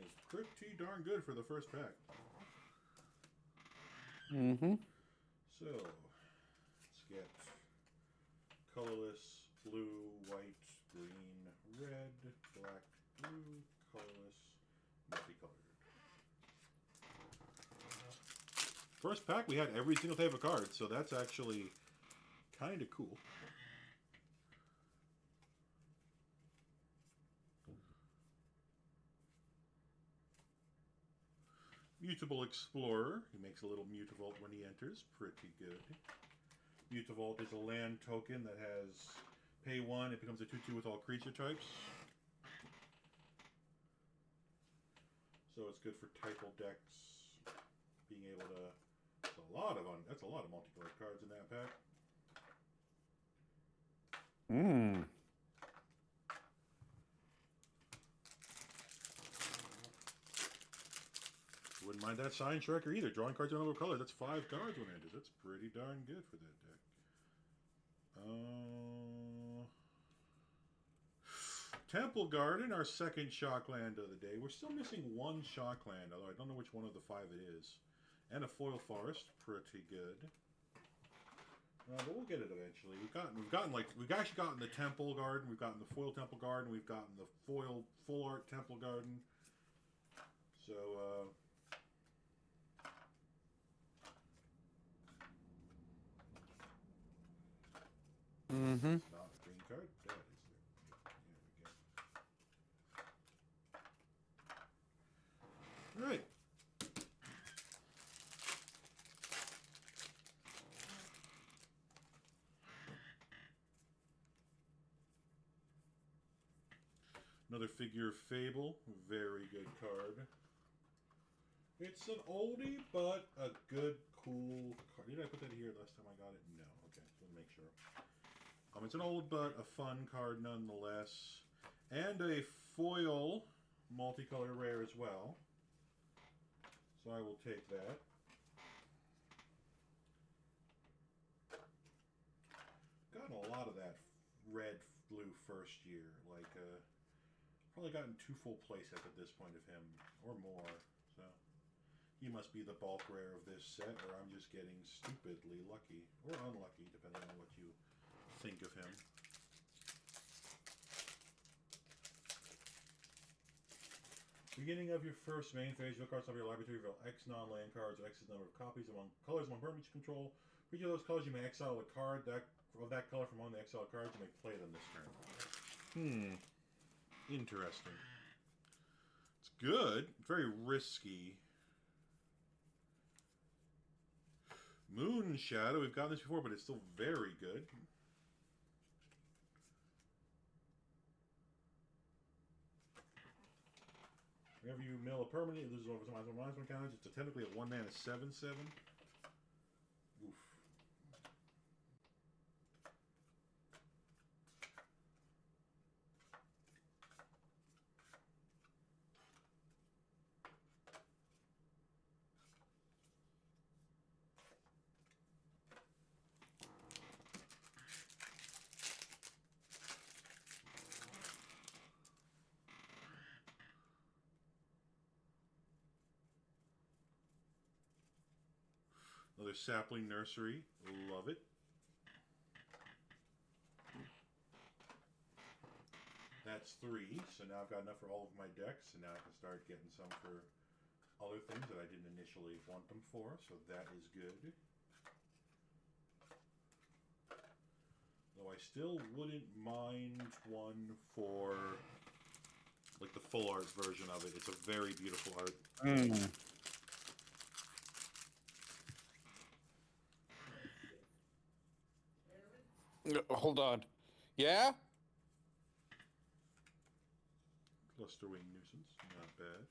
Is pretty darn good for the first pack. Mm-hmm. So let's get colorless, blue, white, green, red, black, blue, colorless, multicolored. First pack, we had every single type of card, so that's actually kind of cool. Mutable Explorer. He makes a little Mutavault when he enters. Pretty good. Mutavault is a land token that has pay 1. It becomes a 2/2 with all creature types. So it's good for typal decks. Being able to... That's a lot of multicolored cards in that pack. Mm. Wouldn't mind that Sign Shrekker either. Drawing cards in another color. That's 5 cards when it enters. That's pretty darn good for that deck. Temple Garden, our second Shockland of the day. We're still missing 1 Shockland, although I don't know which one of the 5 it is. And a Foil Forest, pretty good. But we'll get it eventually. We've actually gotten the Temple Garden, we've gotten the Foil Temple Garden, we've gotten the Foil Full Art Temple Garden. So, Mm-hmm. it's not a green card. That is there. There we go. All right. Another Figure of Fable. Very good card. It's an oldie, but a good, cool card. Did I put that here last time I got it? No. Okay, so make sure. It's an old, but a fun card nonetheless. And a foil multicolor rare as well. So I will take that. Gotten a lot of that red, blue first year. Like, probably gotten 2 full play sets at this point of him, or more. So he must be the bulk rare of this set, or I'm just getting stupidly lucky, or unlucky, depending on what you think of him. Beginning of your first main phase, reveal cards of your library to reveal X non-land cards or X's number of copies among colors among permanents you control. For each of those colors, you may exile a card of that color from among the exiled cards. You may play them this turn. Interesting. It's good. Very risky. Moon Shadow. We've gotten this before, but it's still very good. Whenever you mill a permanent, it loses over some -1 counters. It's technically a 1 mana 7/7. Oof. Another sapling nursery. Love it. That's 3. So now I've got enough for all of my decks, and now I can start getting some for other things that I didn't initially want them for. So that is good. Though I still wouldn't mind one for like the full art version of it. It's a very beautiful art. Hold on. Yeah? Clusterwing nuisance, not bad.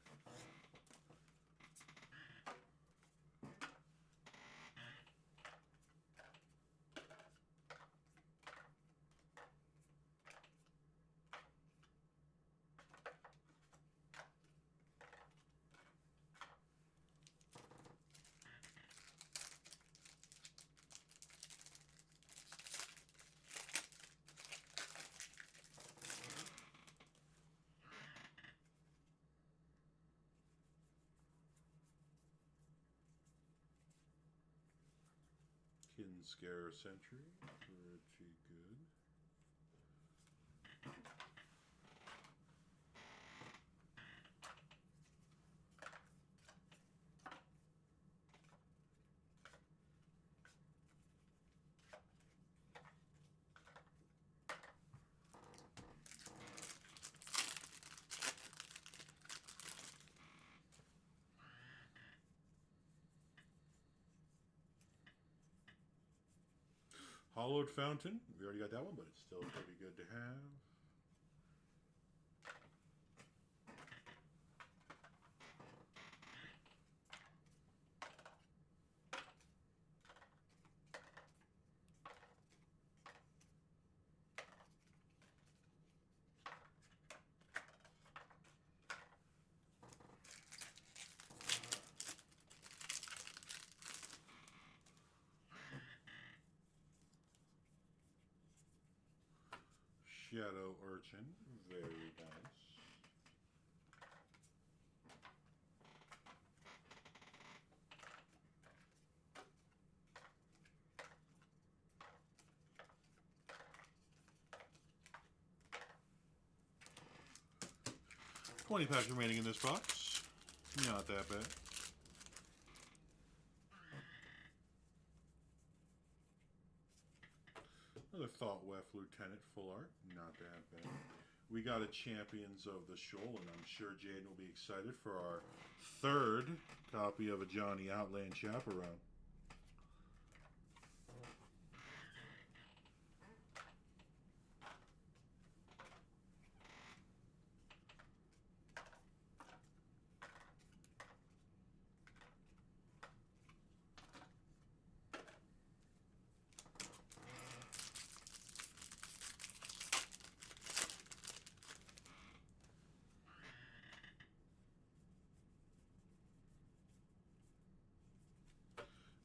Kinscare Sentry, pretty good. Hollowed Fountain, we already got that one, but it's still pretty good to have. Shadow Urchin, very nice. $20 packs remaining in this box. Not that bad. Another Thoughtwef Lieutenant full art. Not that bad. We got a Champions of the Shoal, and I'm sure Jaden will be excited for our 3rd copy of a Johnny Outland Chaperone.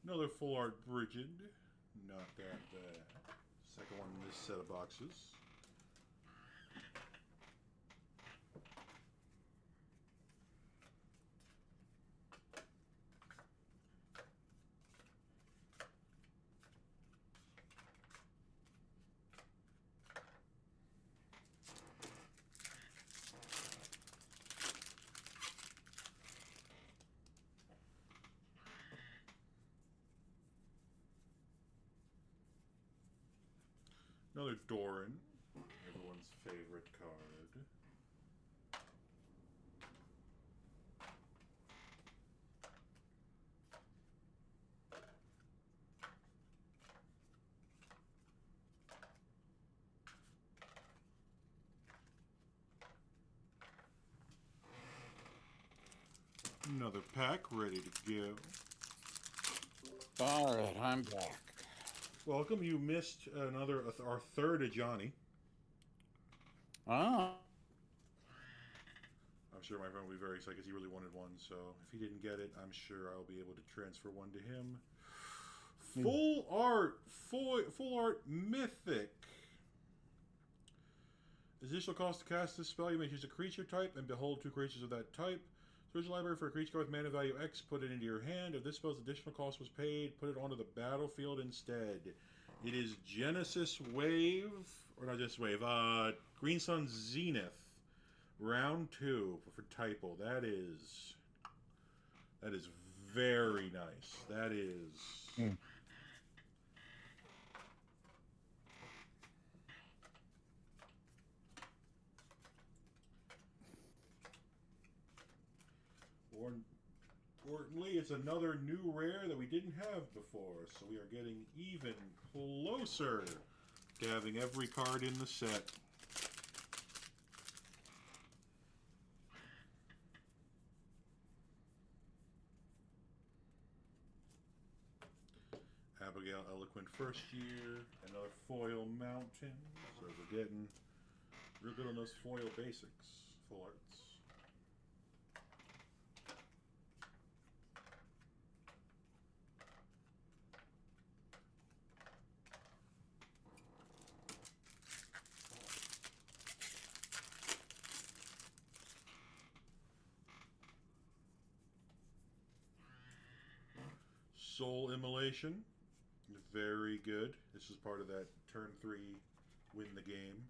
Another full art Brigid. Not that bad. Second one in this set of boxes. Another Doran, everyone's favorite card. Another pack ready to go. All right, I'm back. Welcome. You missed our 3rd Johnny. Oh. I'm sure my friend will be very excited because he really wanted one. So if he didn't get it, I'm sure I'll be able to transfer one to him. Full art mythic. Additional cost to cast this spell, you may choose a creature type and behold 2 creatures of that type. Search the library for a creature with mana value X, put it into your hand. If this spell's additional cost was paid, put it onto the battlefield instead. It is Genesis Wave, or not Genesis Wave, Green Sun Zenith. Round 2 for typo. That is very nice. That is... More importantly, it's another new rare that we didn't have before, so we are getting even closer to having every card in the set. Abigail Eloquent first year, another foil mountain, so we're getting real good on those foil basics, full arts. Soul Immolation, very good. This is part of that turn 3 win the game.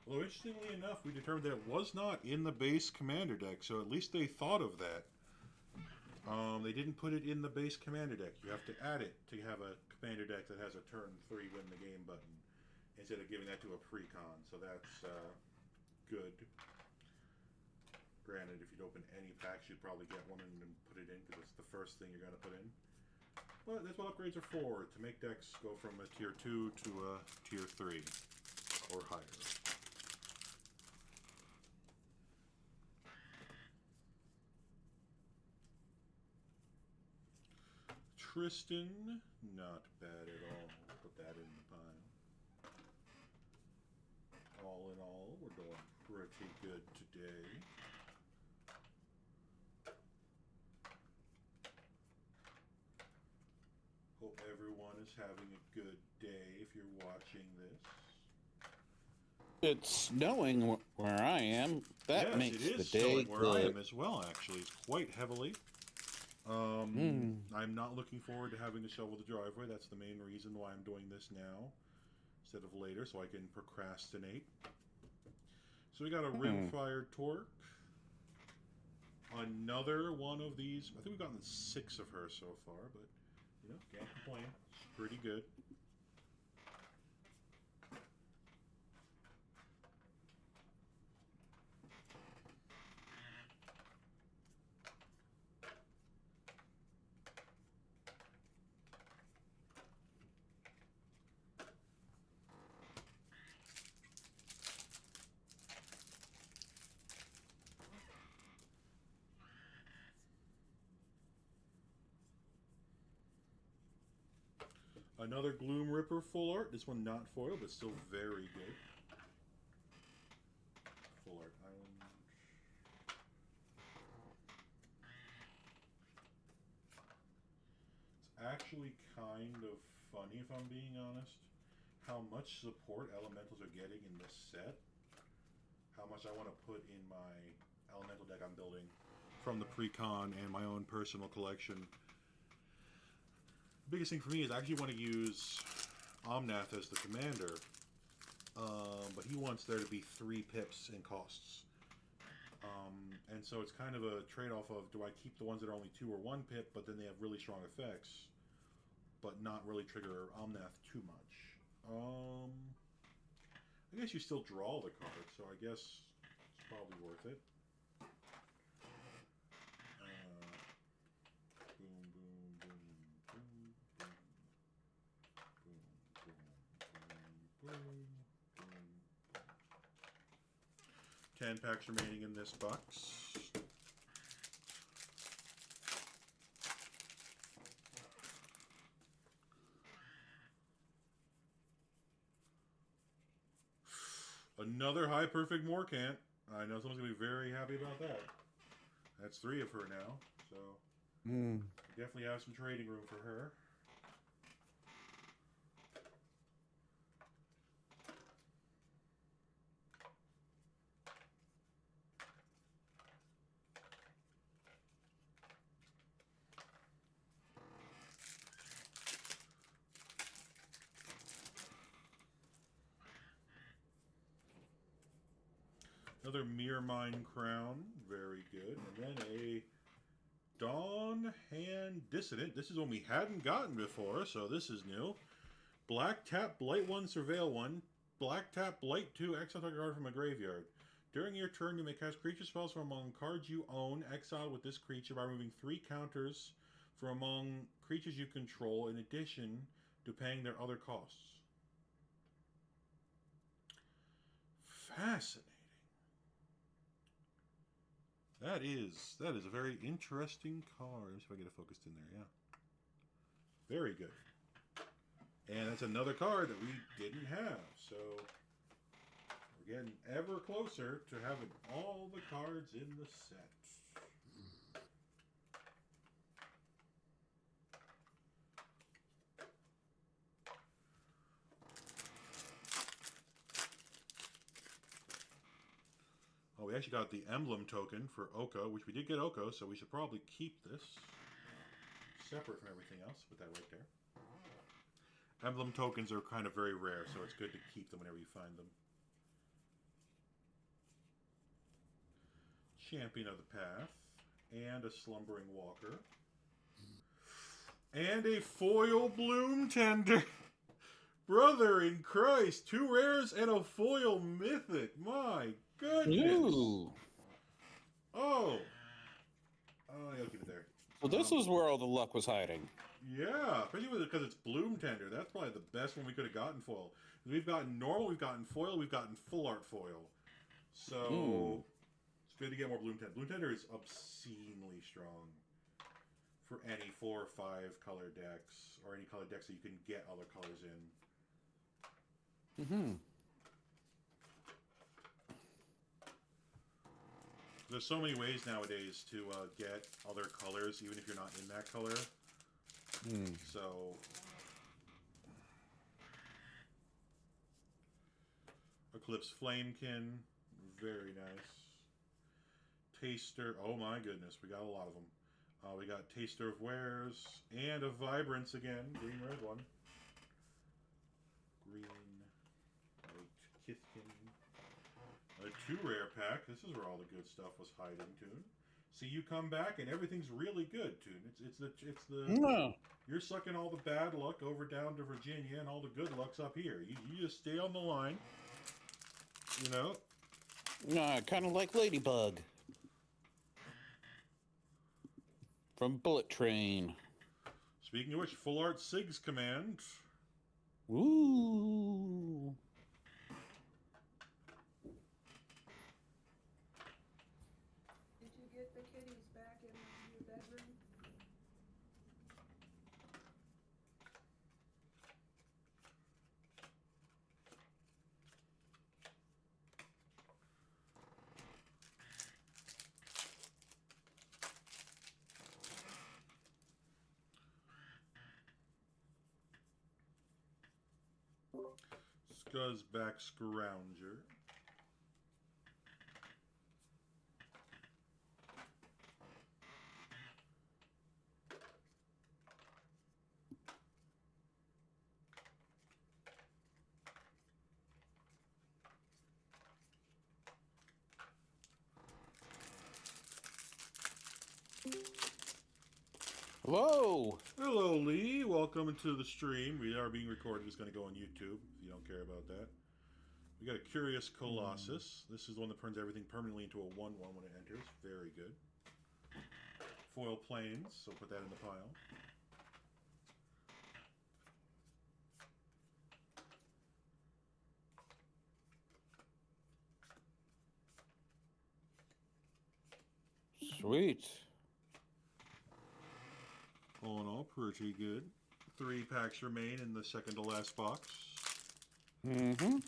Although interestingly enough, we determined that it was not in the base commander deck, so at least they thought of that. They didn't put it in the base commander deck. You have to add it to have a commander deck that has a turn 3 win the game button instead of giving that to a pre-con, so that's good. Granted, if you'd open any packs, you'd probably get one and then put it in because it's the first thing you're going to put in. But that's what upgrades are for, to make decks go from a tier 2 to a tier 3 or higher. Tristan, not bad at all. Put that in the pile. All in all, we're doing pretty good today. Hope everyone is having a good day if you're watching this. It's snowing where I am. That yes, makes it is the day snowing where I good. am as well, actually. It's quite heavily. I'm not looking forward to having to shovel the driveway. That's the main reason why I'm doing this now instead of later, so I can procrastinate. So we got a Rimfire Torque. Another one of these. I think we've gotten 6 of her so far, but you know, can't complain. It's pretty good. Another Gloom Ripper full art. This one not foil, but still very good. Full art island. It's actually kind of funny, if I'm being honest, how much support elementals are getting in this set. How much I want to put in my elemental deck I'm building from the pre-con and my own personal collection. Biggest thing for me is I actually want to use Omnath as the commander, but he wants there to be 3 pips in costs. And so it's kind of a trade-off of, do I keep the ones that are only 2 or 1 pip, but then they have really strong effects, but not really trigger Omnath too much. I guess you still draw the card, so I guess it's probably worth it. Boom, 10 packs remaining in this box. Another high perfect Morcant. I know someone's going to be very happy about that. That's 3 of her now, so definitely have some trading room for her. Another Mirror Mine Crown. Very good. And then a Dawn Hand Dissident. This is one we hadn't gotten before, so this is new. Black tap, blight 1, surveil 1. Black tap, blight 2, exile target card from a graveyard. During your turn, you may cast creature spells from among cards you own, exiled with this creature by removing 3 counters from among creatures you control, in addition to paying their other costs. Fascinating. That is a very interesting card. Let me see if I get it focused in there. Yeah. Very good. And that's another card that we didn't have. So we're getting ever closer to having all the cards in the set. Oh, we actually got the emblem token for Oko, which we did get Oko, so we should probably keep this separate from everything else. Put that right there. Emblem tokens are kind of very rare, so it's good to keep them whenever you find them. Champion of the Path, and a Slumbering Walker, and a foil Bloom Tender. Brother in Christ, 2 rares and a foil mythic. My goodness. Ooh. Oh, I'll keep it there. So this was where all the luck was hiding. Yeah, especially because it's Bloom Tender. That's probably the best one we could have gotten foil. We've gotten normal, we've gotten foil, we've gotten full art foil. So it's good to get more Bloom Tender. Bloom Tender is obscenely strong for any 4 or 5 color decks, or any color decks that you can get other colors in. There's so many ways nowadays to get other colors, even if you're not in that color. So, Eclipse Flamekin, very nice. Taster, oh my goodness, we got a lot of them. We got Taster of Wares, and a Vibrance again, green red one. Green, white, Kithkin. A 2 rare pack. This is where all the good stuff was hiding, Toon. See, you come back and everything's really good, Toon. It's the you're sucking all the bad luck over down to Virginia, and all the good luck's up here. You just stay on the line, you know. Kind of like Ladybug from Bullet Train. Speaking of which, Full Art Sig's Command. Ooh. Did you get the kitties back in your bedroom? Scuzzback Scrounger. Hello. Hello, Lee. Welcome to the stream. We are being recorded. It's going to go on YouTube if you don't care about that. We got a Curious Colossus. This is the one that turns everything permanently into a 1/1 when it enters. Very good. Foil Plains, so put that in the pile. Sweet. All in all, pretty good. 3 packs remain in the second to last box. Hoping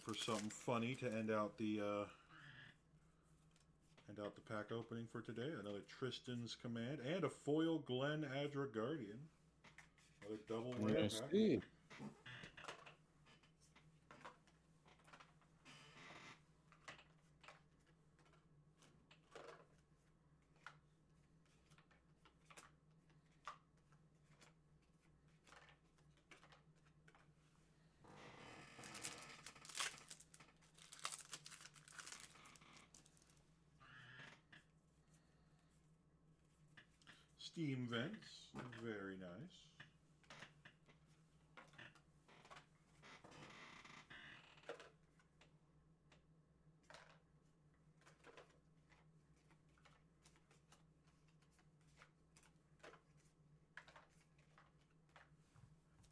for something funny to end out the pack opening for today. Another Tristan's Command and a foil Glen Adra Guardian. Another double rare pack. See. steam vents. Very nice.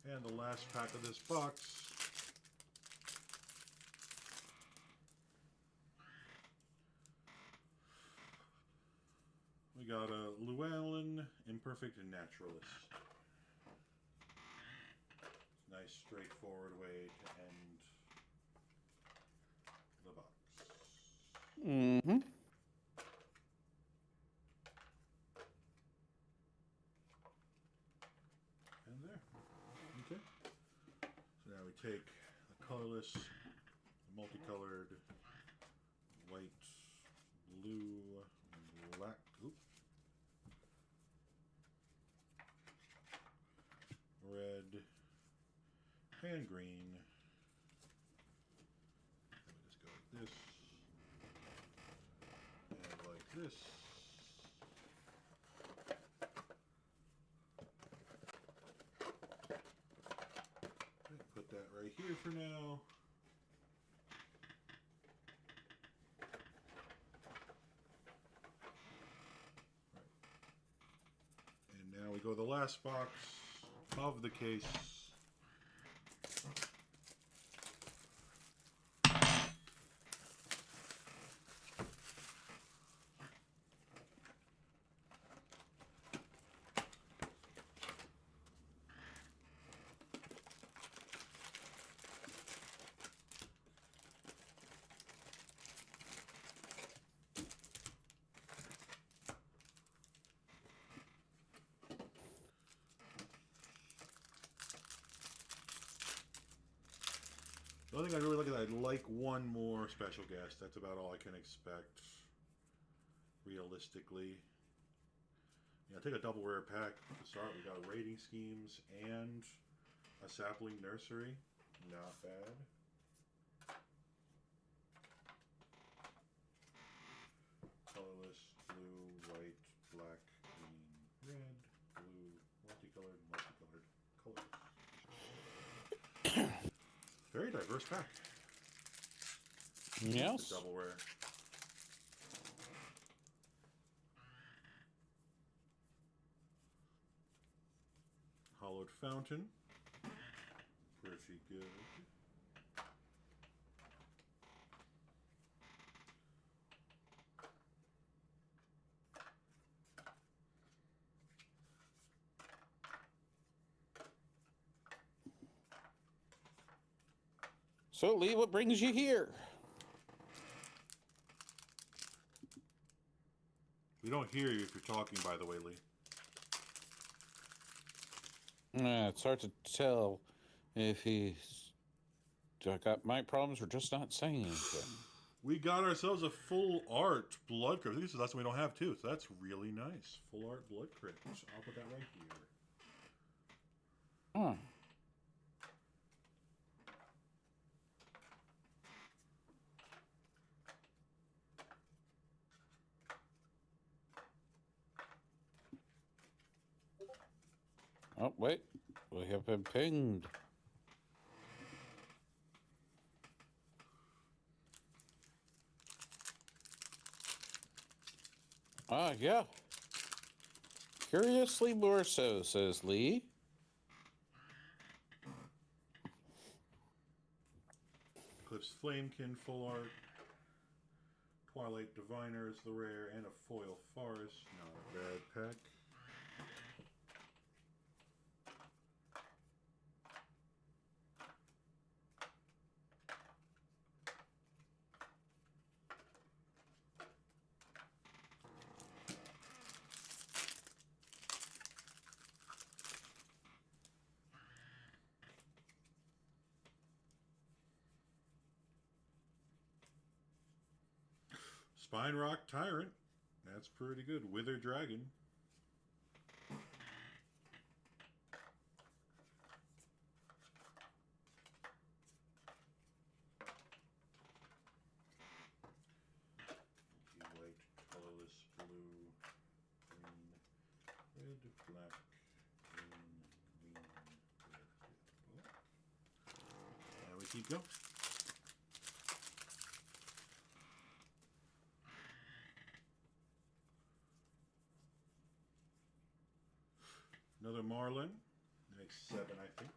And the last pack of this box. We got a Lorwin, Imperfect and Naturalist. Nice straightforward way to end the box. Mm-hmm. And there. Okay. So now we take the colorless, the multicolored, white, blue, black, red, and green. We just go like this, and like this. Put that right here for now. And now we go to the last box of the case. The only thing I really look at, I'd like one more special guest. That's about all I can expect, realistically. Yeah, take a double rare pack to start. We got rating schemes and a sapling nursery. Not bad. Colorless, blue, white, black, green, red, blue, multicolored colors. Very diverse pack. Yes. The double rare. Hollowed fountain. Pretty good. So, Lee, what brings you here? We don't hear you if you're talking, by the way, Lee. It's hard to tell if he's got mic problems or just not saying anything. We got ourselves a full art blood crypt. This is that's one we don't have too, so that's really nice. Full art blood crypt. I'll put that right here. Huh. Oh, wait. We have been pinged. Yeah. Curiously more so, says Lee. Eclipse Flamekin full art. Twilight Diviner is the rare, and a foil forest. Not a bad pack. Spine Rock Tyrant. That's pretty good. Wither Dragon. White, colorless, blue, green, black, green, green, red. And we keep going. Another Marlin. That makes 7, I think.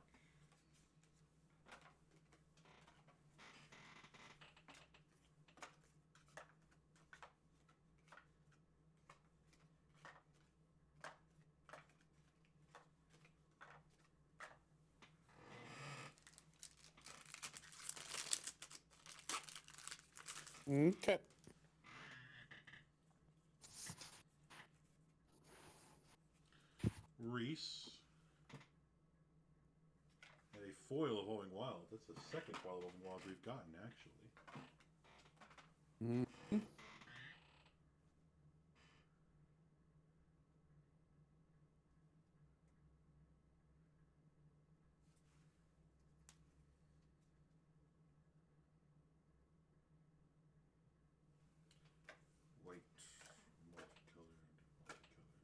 Okay. Reese. And a foil of Owing Wild. That's the second foil of Owing Wild we've gotten, actually. Mm. White, multicolored, red, black, green.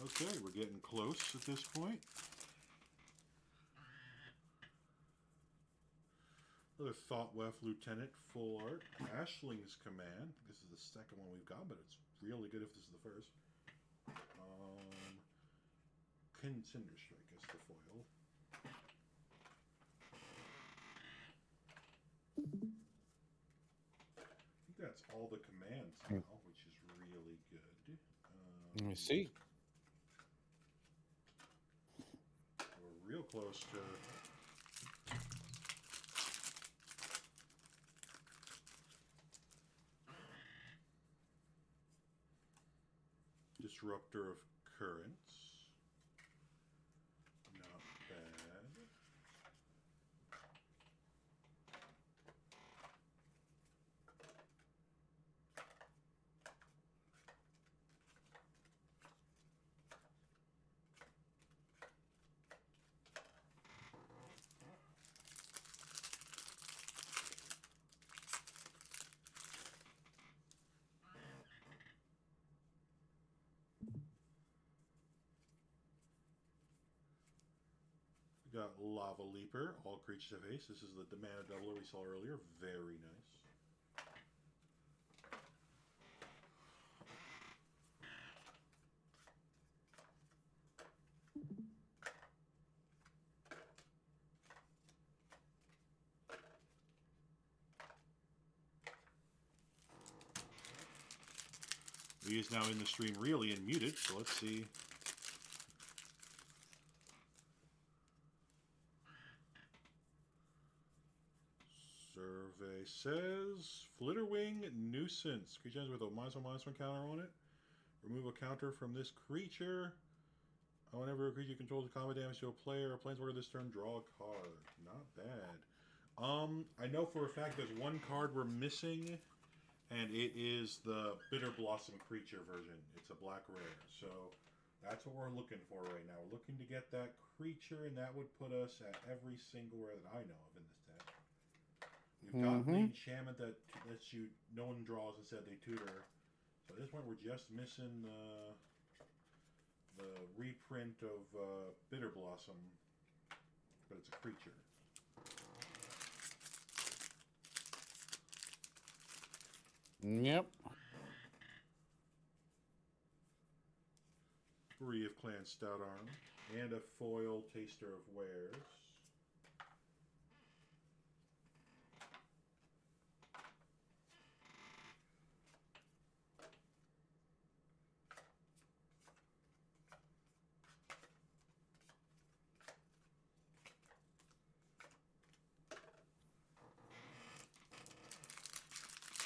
Okay, we're getting close at this point. Another Thoughtwef Lieutenant, full art. Ashling's Command. This is the second one we've got, but it's really good if this is the first. Cinder Strike is the foil. I think that's all the commands now, which is really good. Let me see. We're real close to Disruptor of Currents. Not bad. We got Lava Leaper, all creatures have haste. This is the mana doubler we saw earlier. Very nice. He is now in the stream really and muted, so let's see. Survey says Flitterwing Nuisance. Creature with a -1/-1 counter on it. Remove a counter from this creature. Whenever a creature controls a combat damage to a player or planeswalker this turn, draw a card. Not bad. I know for a fact there's one card we're missing, and it is the Bitter Blossom creature version. It's a black rare, so that's what we're looking for right now. We're looking to get that creature, and that would put us at every single rare that I know of in this deck. We've got the enchantment that lets you, no one draws, instead they tutor. So at this point, we're just missing the reprint of Bitter Blossom, but it's a creature. Yep. Three of Clan Stout Arm, and a foil Taster of Wares.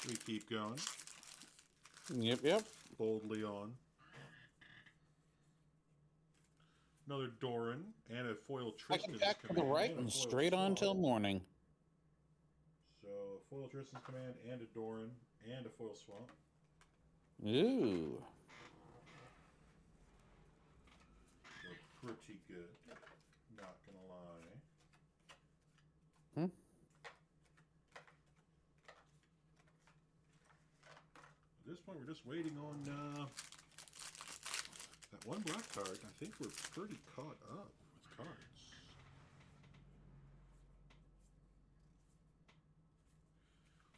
We keep going. Yep. Boldly on. Another Doran, and a foil Tristan's Back to the Command. right And and a foil straight on Swamp. till morning. So, a foil Tristan's Command, and a Doran, and a foil Swamp. Ooh. So, pretty good. Not gonna lie. we're just waiting on that one black card. I think we're pretty caught up with cards.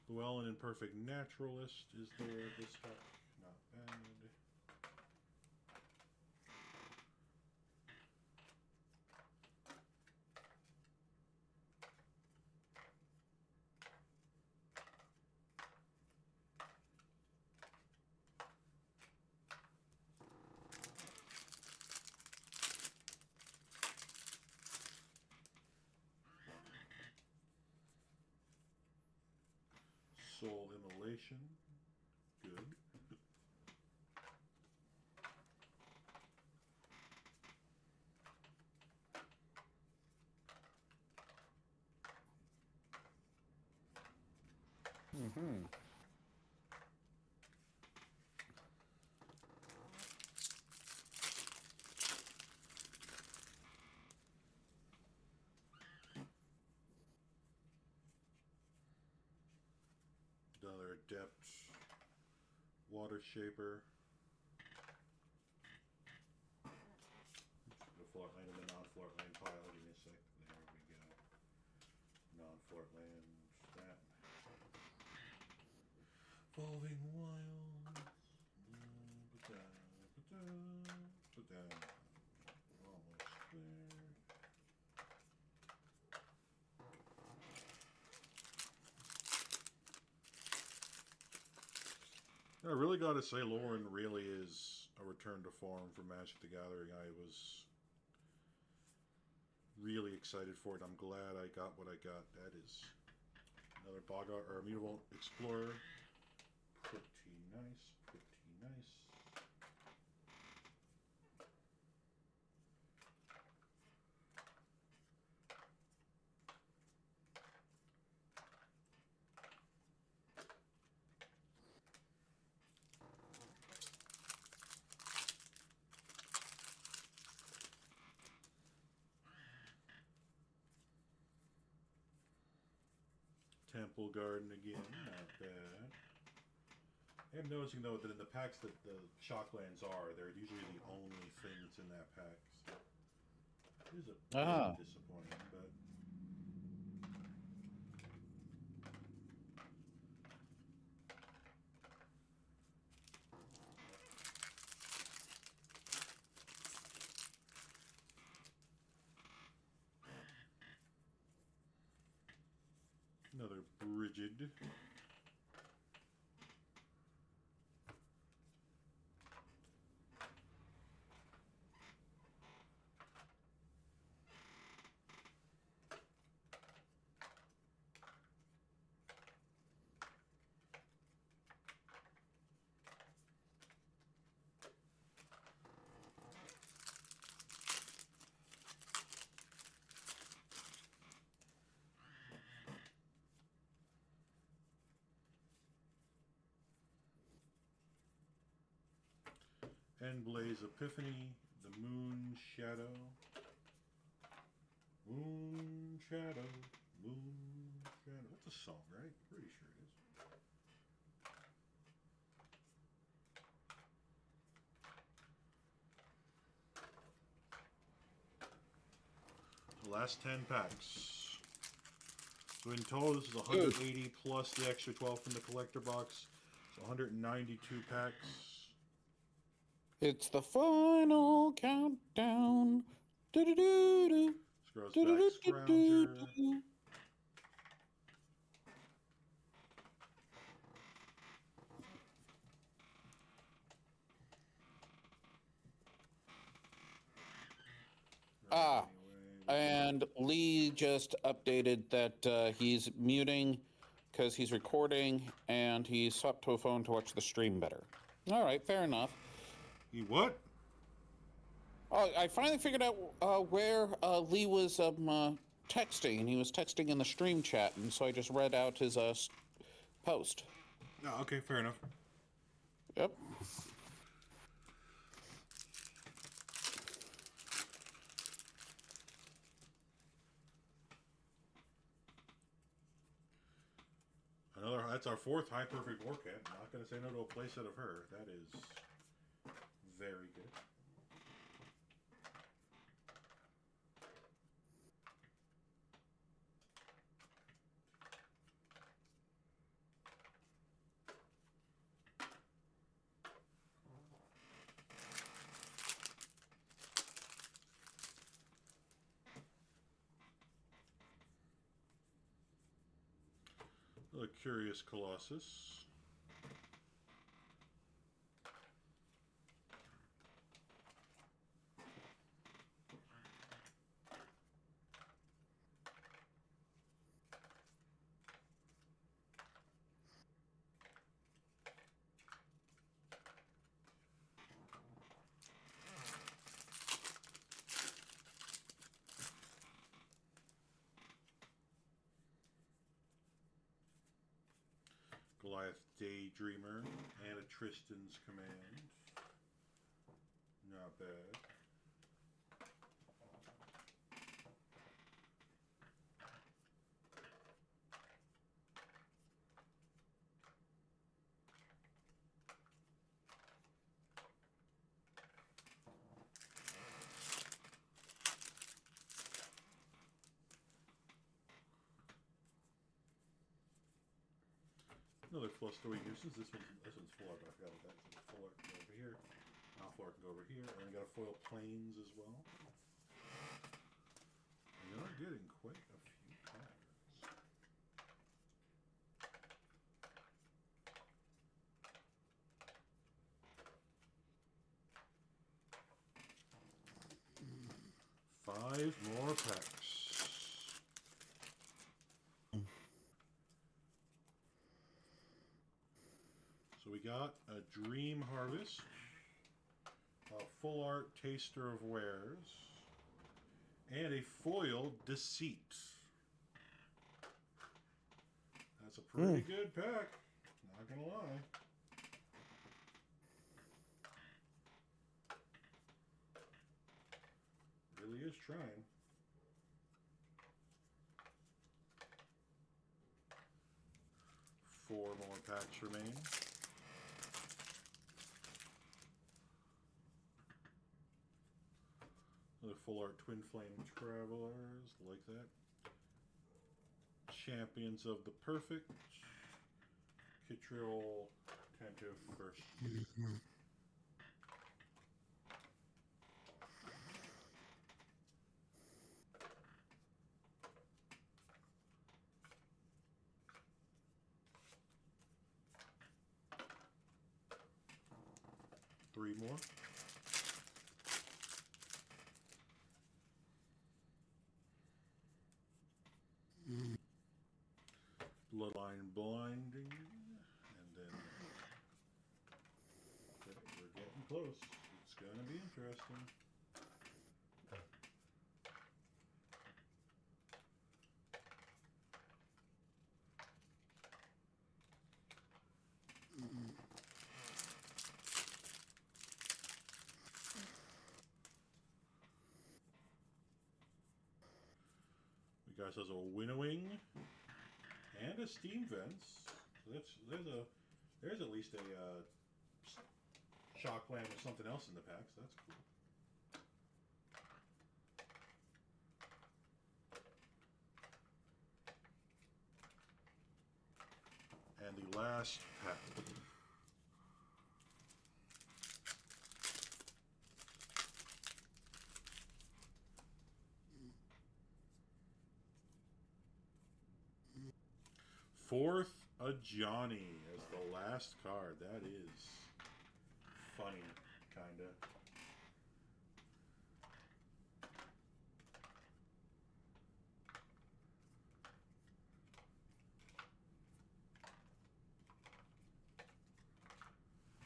Llewellyn Imperfect Naturalist is there this pack. Not bad. Soul Immolation. Good. Mm-hmm. Another Adept Water Shaper. The floor land and the non-floor land pile. Give me a sec. There we go. Non-floor land. That. Evolving Wilds. Put down. Almost there. I really got to say, Lorwin really is a return to form for Magic the Gathering. I was really excited for it. I'm glad I got what I got. That is another Boggart or Immutable Explorer. Pretty nice, pretty nice. Temple Garden again, not bad. I am noticing though that in the packs that the Shocklands are, they're usually the only thing that's in that pack. So it is a bit disappointing, but another Brigid. Endblaze Epiphany, the Moon Shadow. Moon Shadow, Moon Shadow. That's a song, right? Pretty sure it is. The last 10 packs. So in total, this is 180 plus the extra 12 from the collector box. So 192 packs. It's the final countdown. Do-do-do-do. Scrolls back Scrounger. Ah, and Lee just updated that he's muting because he's recording and he swapped to a phone to watch the stream better. All right, fair enough. He what? Oh, I finally figured out where Lee was texting, and he was texting in the stream chat, and so I just read out his post. Oh, okay, fair enough. Yep. That's our 4th high perfect war cat. I'm not going to say no to a playset of her. That is very good. A Curious Colossus. Goliath Daydreamer and a Tristan's Command. Not bad. Another plus 3 uses. This one's full art. I forgot about that. So full art can go over here. Alpha art can go over here. And we got a foil planes as well. We are getting quite a few cards. Five more packs. So we got a Dream Harvest, a full art Taster of Wares, and a foil Deceit. That's a pretty good pack, not gonna lie. Really is trying. Four more packs remain. Another full art Twin Flame Travelers, like that. Champions of the Perfect. Kitriol Tantive first. Three more. Bloodline Blinding, and then okay, we're getting close. It's gonna be interesting. We got ourselves a Winnowing and a Steam Vents. So there's at least a Shock Land or something else in the pack. So that's cool. And the last pack. Fourth, a Johnny as the last card. That is funny, kinda.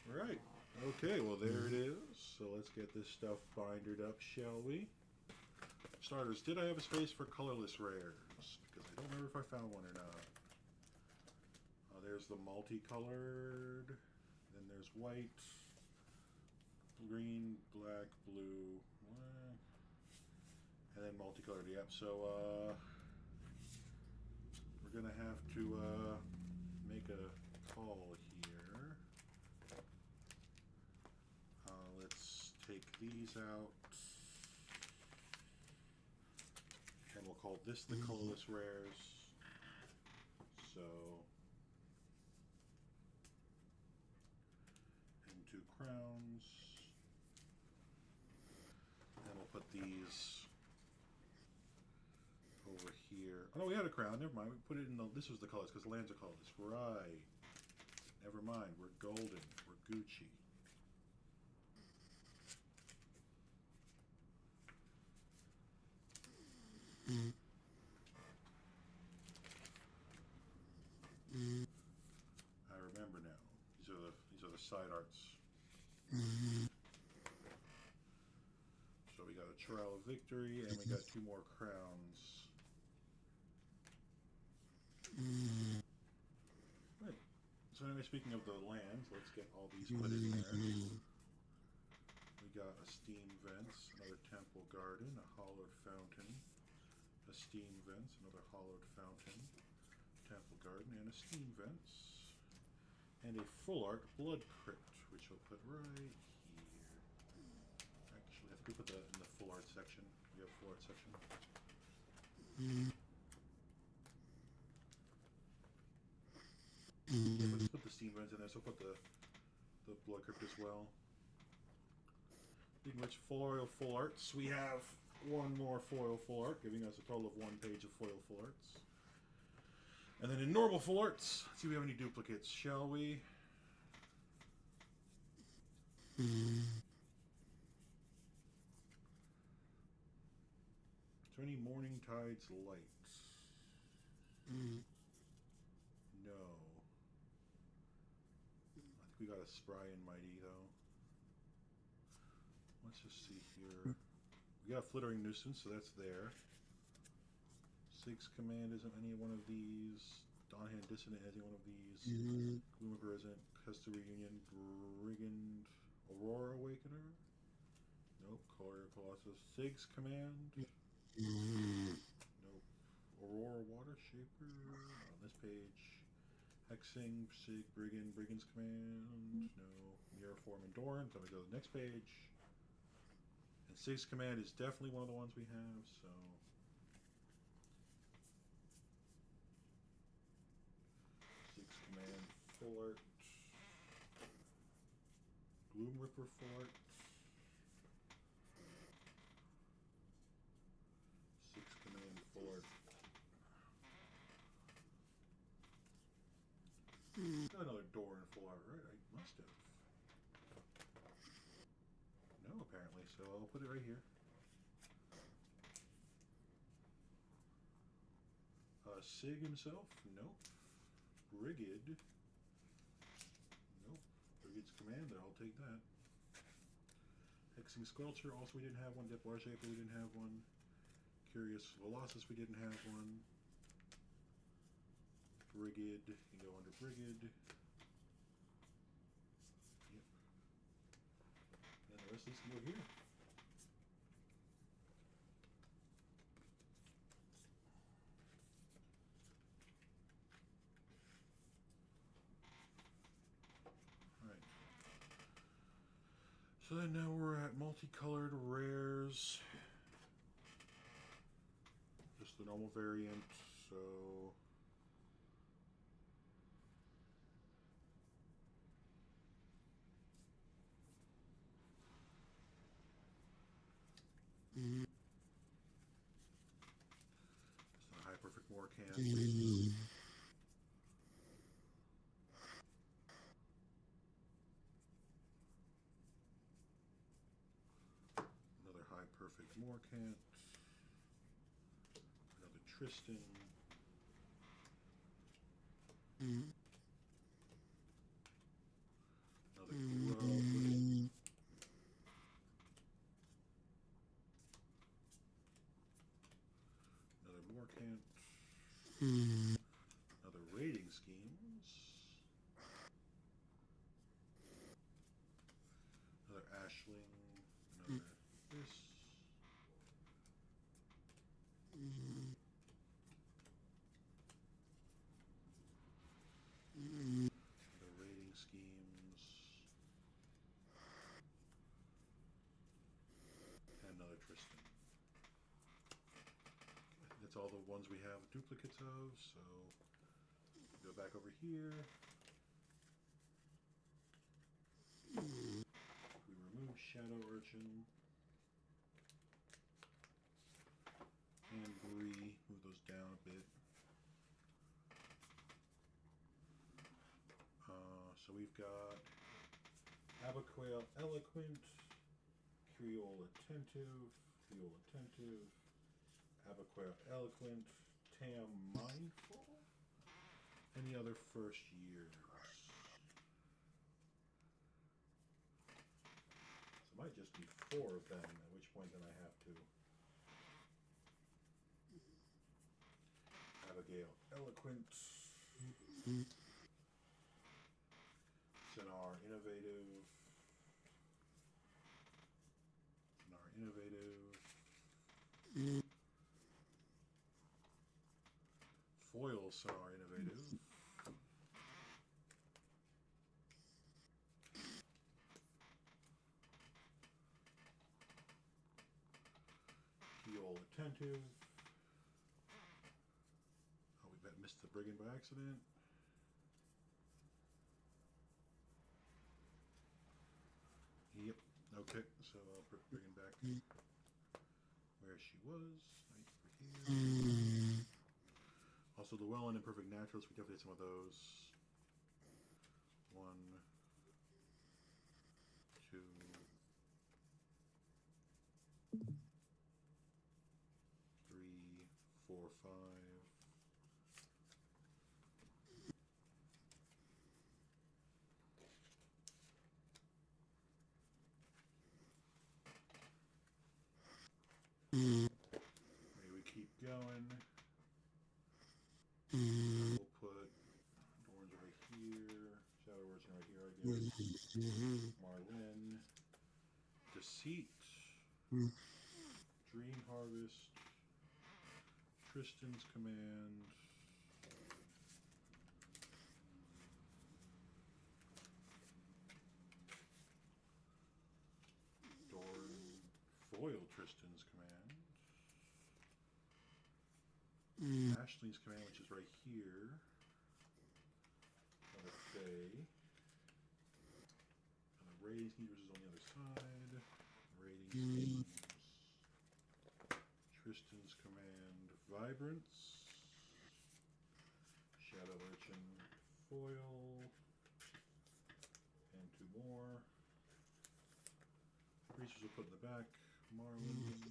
Right. Okay, well there it is. So let's get this stuff bindered up, shall we? Starters, did I have a space for colorless rares? Because I don't remember if I found one or not. There's the multicolored, then there's white, green, black, blue, and then multicolored. Yep, so we're gonna have to make a call here. Let's take these out. And we'll call this the colorless rares. So, and 2 crowns. And we'll put these over here. Oh no, we had a crown. Never mind. We put it in the. This was the colors because the lands are colorless. Right. Never mind. We're golden. We're Gucci. I remember now. These are the side arts. So we got a Trail of Victory, and we got 2 more crowns. Right. So anyway, speaking of the lands, let's get all these put in there. We got a steam vents, another temple garden, a hollowed fountain, a steam vents, another hollowed fountain, temple garden, and a steam vents, and a full art blood crypt, which we'll put right here. Actually, I think we put that in the full art section. We have a full art section. Yeah, let's put the steam vents in there, so put the blood crypt as well. Speaking of which, foil full arts, we have 1 more foil full art, giving us a total of 1 page of foil full arts. And then in normal full arts, let's see if we have any duplicates, shall we? Is there any Morning Tides lights? No. I think we got a Spry and Mighty though. Let's just see here. We got a Flittering Nuisance, so that's there. Sig's Command isn't any one of these. Dawnhand Dissonant isn't any one of these. Gloommaker isn't. Custer Reunion. Brigand. Aurora Awakener? Nope. Courier Colossus. Sig's Command? Nope. Aurora Water Shaper? On this page. Hexing. Sig. Brigand. Brigand's Command? No. Mirror Form Endurance. I'm going to go to the next page. And Sig's Command is definitely one of the ones we have, so. Sig's Command full art. Gloom Ripper full art. Sig's Command full art. Got another door in full art, right? I must have. No, apparently, so I'll put it right here. Sig himself? Nope. Brigid? Nope. Brigid's Command, I'll take that. Hexing Squelcher, also we didn't have one. Depth Water Shaper, we didn't have one. Curious Colossus, we didn't have one. Brigid, you go under Brigid. Yep. And the rest of these can go here. Alright. So then now we're at multicolored rares. Just the normal variant, so. Just a high perfect Morcan. Another high perfect Morcant. Another Tristan. Another Grub. Another Morcant. Another Rating Schemes. Another Ashling. Another this. it's all the ones we have duplicates of, so go back over here. We remove Shadow Urchin and Bree, move those down a bit. So we've got Abaquail Eloquent, Creole Attentive, Abaquail Eloquent, Tam Mindful, and the other first years. So it might just be 4 of them, at which point then I have to Abigail Eloquent, Sinar Innovative, Foil Sinar Innovative, Heal Attentive. Oh, we missed the Brigand by accident. Yep. Okay, so I'll put Brigand back where she was. Right over here. Also, the Well and Imperfect Naturals, we definitely did some of those. 1, 2, 3, 4, 5. Maybe we keep going. We'll put Dorns right here, Shadow Urchin right here, I guess. Marlin, Deceit, Dream Harvest, Tristan's Command, Doran, Foil Tristan's Command, Ashley's Command, which is right here, another Fae, and the Rating Heaters is on the other side, Rating Schemes, Tristan's Command, Vibrance, Shadow Urchin, Foil, and 2 more. Creatures will put in the back, Marlin,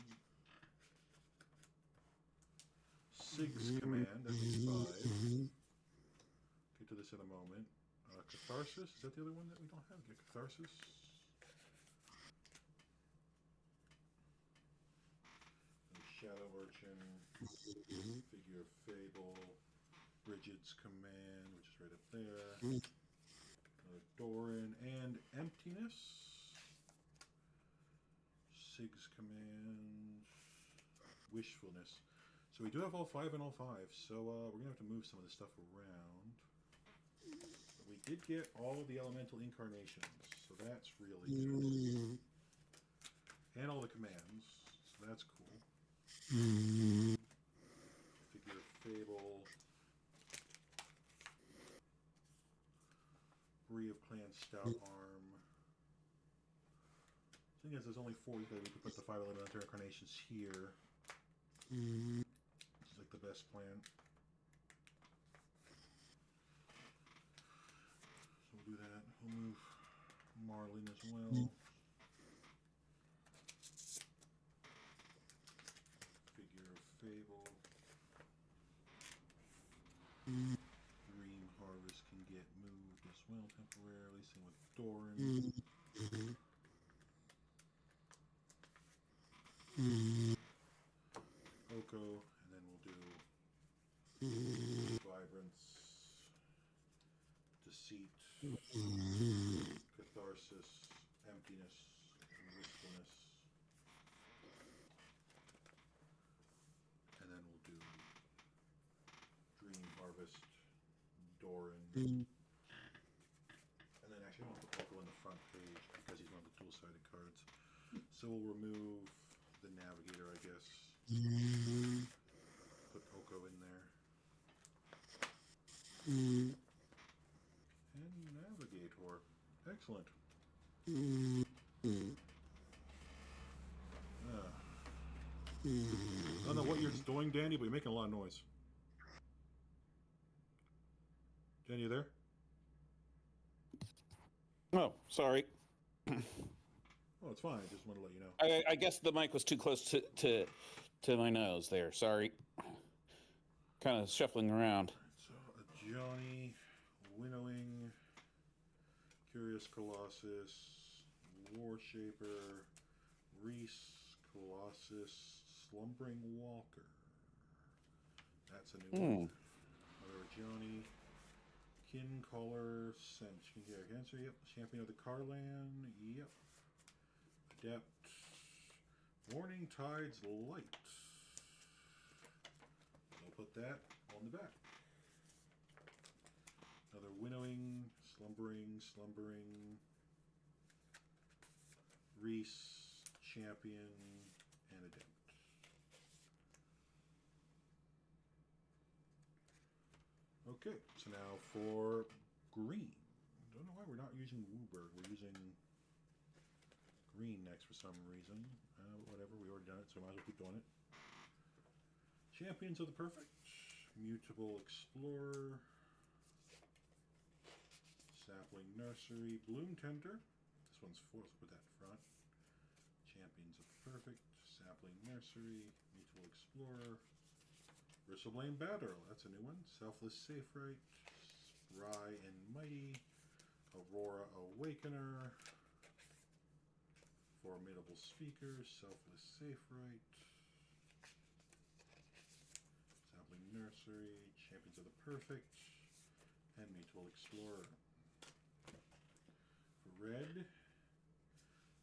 Sig's Command, that makes 5. Get to this in a moment. Catharsis, is that the other one that we don't have? Get Catharsis. And Shadow Urchin, Figure of Fable, Bridget's Command, which is right up there. Another Doran, and Emptiness. Sig's Command, Wishfulness. So we do have all 5 and all 5, so we're going to have to move some of this stuff around. But we did get all of the elemental incarnations, so that's really good. And all the commands, so that's cool. Figure of Fable. Bree of Clan Stout Arm. The thing is, there's only 4, so we could put the 5 elemental incarnations here. Which is like the best plan. So we'll do that. We'll move Marlin as well. Figure of Fable. Dream Harvest can get moved as well temporarily. Same with Doran. Oko, and then we'll do Vibrance, Deceit, Catharsis, Emptiness, and Wistfulness. And then we'll do Dream Harvest, Doran. And then actually I want to put Oko on the front page because he's one of the dual-sided cards. So we'll remove the Navigator, I guess. Put And Navigator. Excellent. I don't know what you're doing, Danny, but you're making a lot of noise. Danny, you there? Oh, sorry. Oh, it's fine. I just want to let you know. I guess the mic was too close to my nose there. Sorry. Kind of shuffling around. So, a Johnny, Winnowing, Curious Colossus, Warshaper, Reese, Colossus, Slumbering Walker. That's a new one. Another Johnny, Kin Collar, Cancer, yep. Champion of the Carland, yep. Adept, Warning Tides Light. I'll put that on the back. Another Winnowing, Slumbering, Reese, Champion, and Adept. Okay, so now for green. Don't know why we're not using Wooburg. We're using green next for some reason. Whatever, we already done it, so I might as well keep doing it. Champions of the Perfect, Mutable Explorer, Sapling Nursery, Bloom Tender. This one's fourth, put that in front. Champions of the Perfect, Sapling Nursery, Mutable Explorer, Bristleblade Battle, that's a new one. Selfless Safe Right, Spry and Mighty, Aurora Awakener, Formidable Speaker, Selfless Safe Right, Sapling Nursery, Champions of the Perfect, and Mutual Explorer. For red,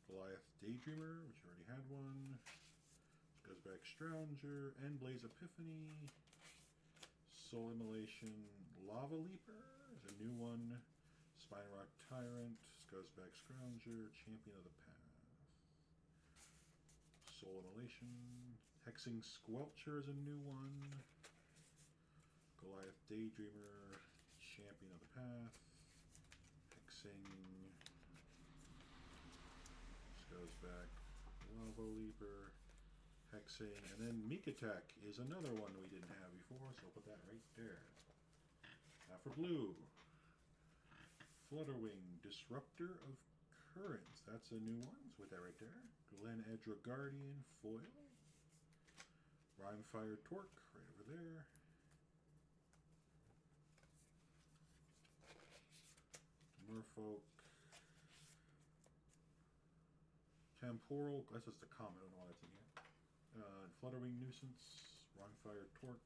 Goliath Daydreamer, which I already had one. Goes back Strounger, and Blaze Epiphany, Soul Immolation, Lava Leaper is a new one. Spine Rock Tyrant, goes back Scrounger, Champion of the Path. Soul Immolation, Hexing Squelcher is a new one. Goliath Daydreamer, Champion of the Path. Hexing, goes back Lava Leaper. Hexing, and then Meek Attack is another one we didn't have before, so I'll put that right there. Now for blue. Flutterwing, Disruptor of Currents. That's a new one, so put that right there. Glen Edra Guardian, Foil. Rhymefire Torque, right over there. Merfolk. Temporal, that's just a common, I don't know why that's in here. Fluttering Nuisance, Rhymefire Torque,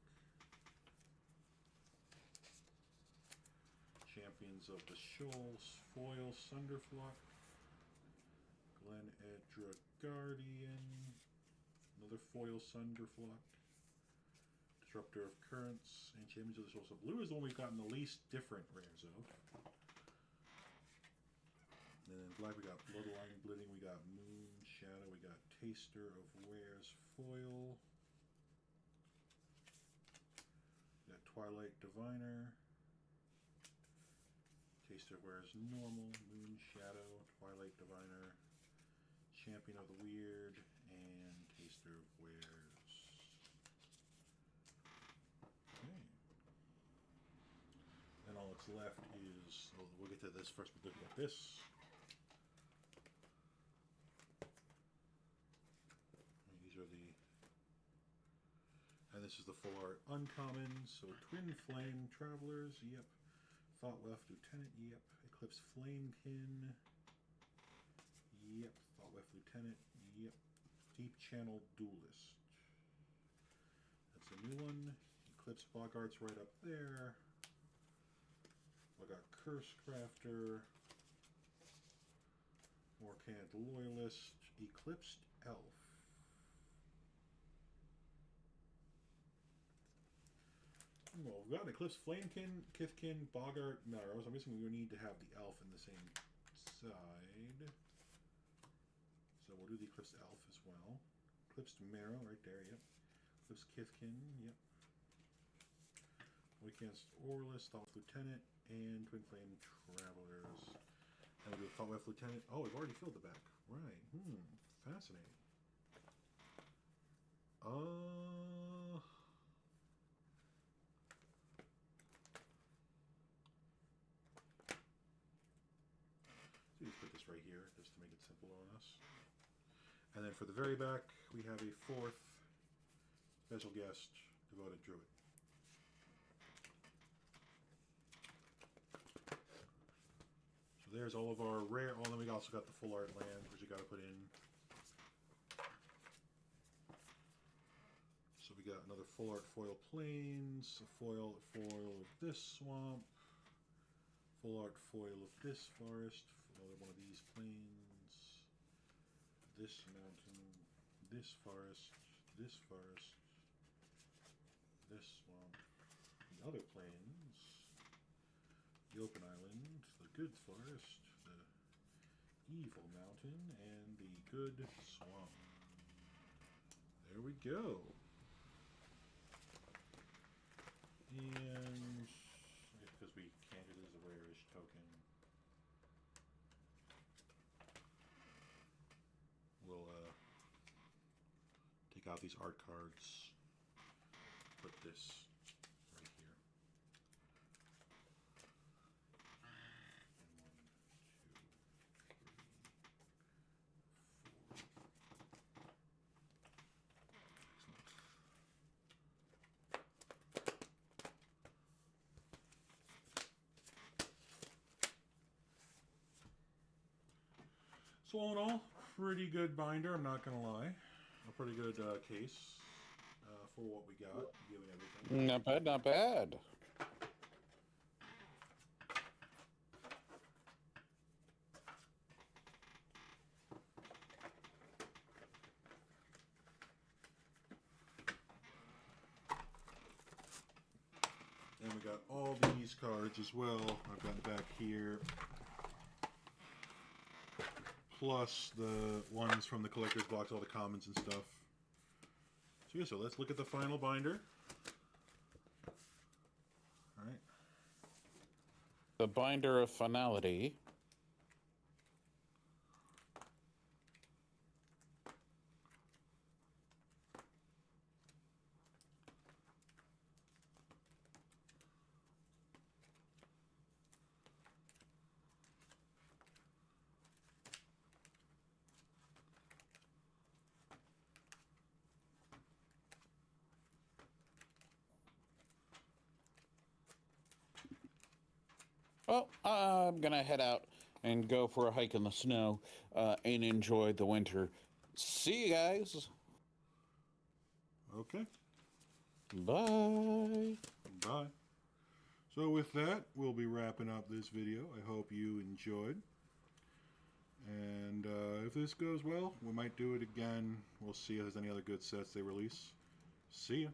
Champions of the Shoals, Foil Sunderflock, Glen Edra Guardian, another Foil Sunderflock, Disruptor of Currents, and Champions of the Shoals. So blue is the one we've gotten the least different rares of. And then black, we got Bloodline Bleeding, we got Moon Shadow, we got Taster of Wares Foil, we got Twilight Diviner, Taster of Wares Normal, Moon Shadow, Twilight Diviner, Champion of the Weird, and Taster of Wares. Okay. And all that's left is, we'll get to this first, but look at this. And this is the full art uncommon. So Twin Flame Travelers, yep. Thoughtweft Lieutenant, yep. Eclipse Flamekin, yep. Thoughtweft Lieutenant, yep. Deep Channel Duelist. That's a new one. Eclipse Boggart's right up there. I got Curse Crafter, Morcant Loyalist, Eclipsed Elf. Well, we've got Eclipse Flamekin, Kithkin, Boggart, Melrose. I'm guessing we need to have the elf in the same side. So we'll do the Eclipsed Elf as well. Eclipsed Marrow right there, yep. Eclipsed Kithkin, yep. Weekends Orless, Thought Lieutenant, and Twin Flame Travelers. And we do a Thought Lieutenant. Oh, we've already filled the back. Right. Fascinating. So just put this right here, just to make it simple on us. And then for the very back, we have a 4th special guest, Devoted Druid. So there's all of our rare. Oh, and then we also got the full art land, which you got to put in. So we got another full art foil plains, a foil of this swamp, full art foil of this forest, another one of these plains, this mountain, this forest, this swamp, the other plains, the open island, the good forest, the evil mountain, and the good swamp. There we go. And because we can't get it as a rare-ish token, we'll take out these art cards, put this right here. So all in all, pretty good binder, I'm not going to lie. A pretty good case for what we got, given everything. Not bad, not bad. And we got all these cards as well. I've got back here. Plus the ones from the collector's box, all the commons and stuff. So yeah, so let's look at the final binder. Alright. The binder of finality. Well, I'm gonna head out and go for a hike in the snow and enjoy the winter. See you guys. Okay. Bye. Bye. So with that, we'll be wrapping up this video. I hope you enjoyed. And if this goes well, we might do it again. We'll see if there's any other good sets they release. See ya.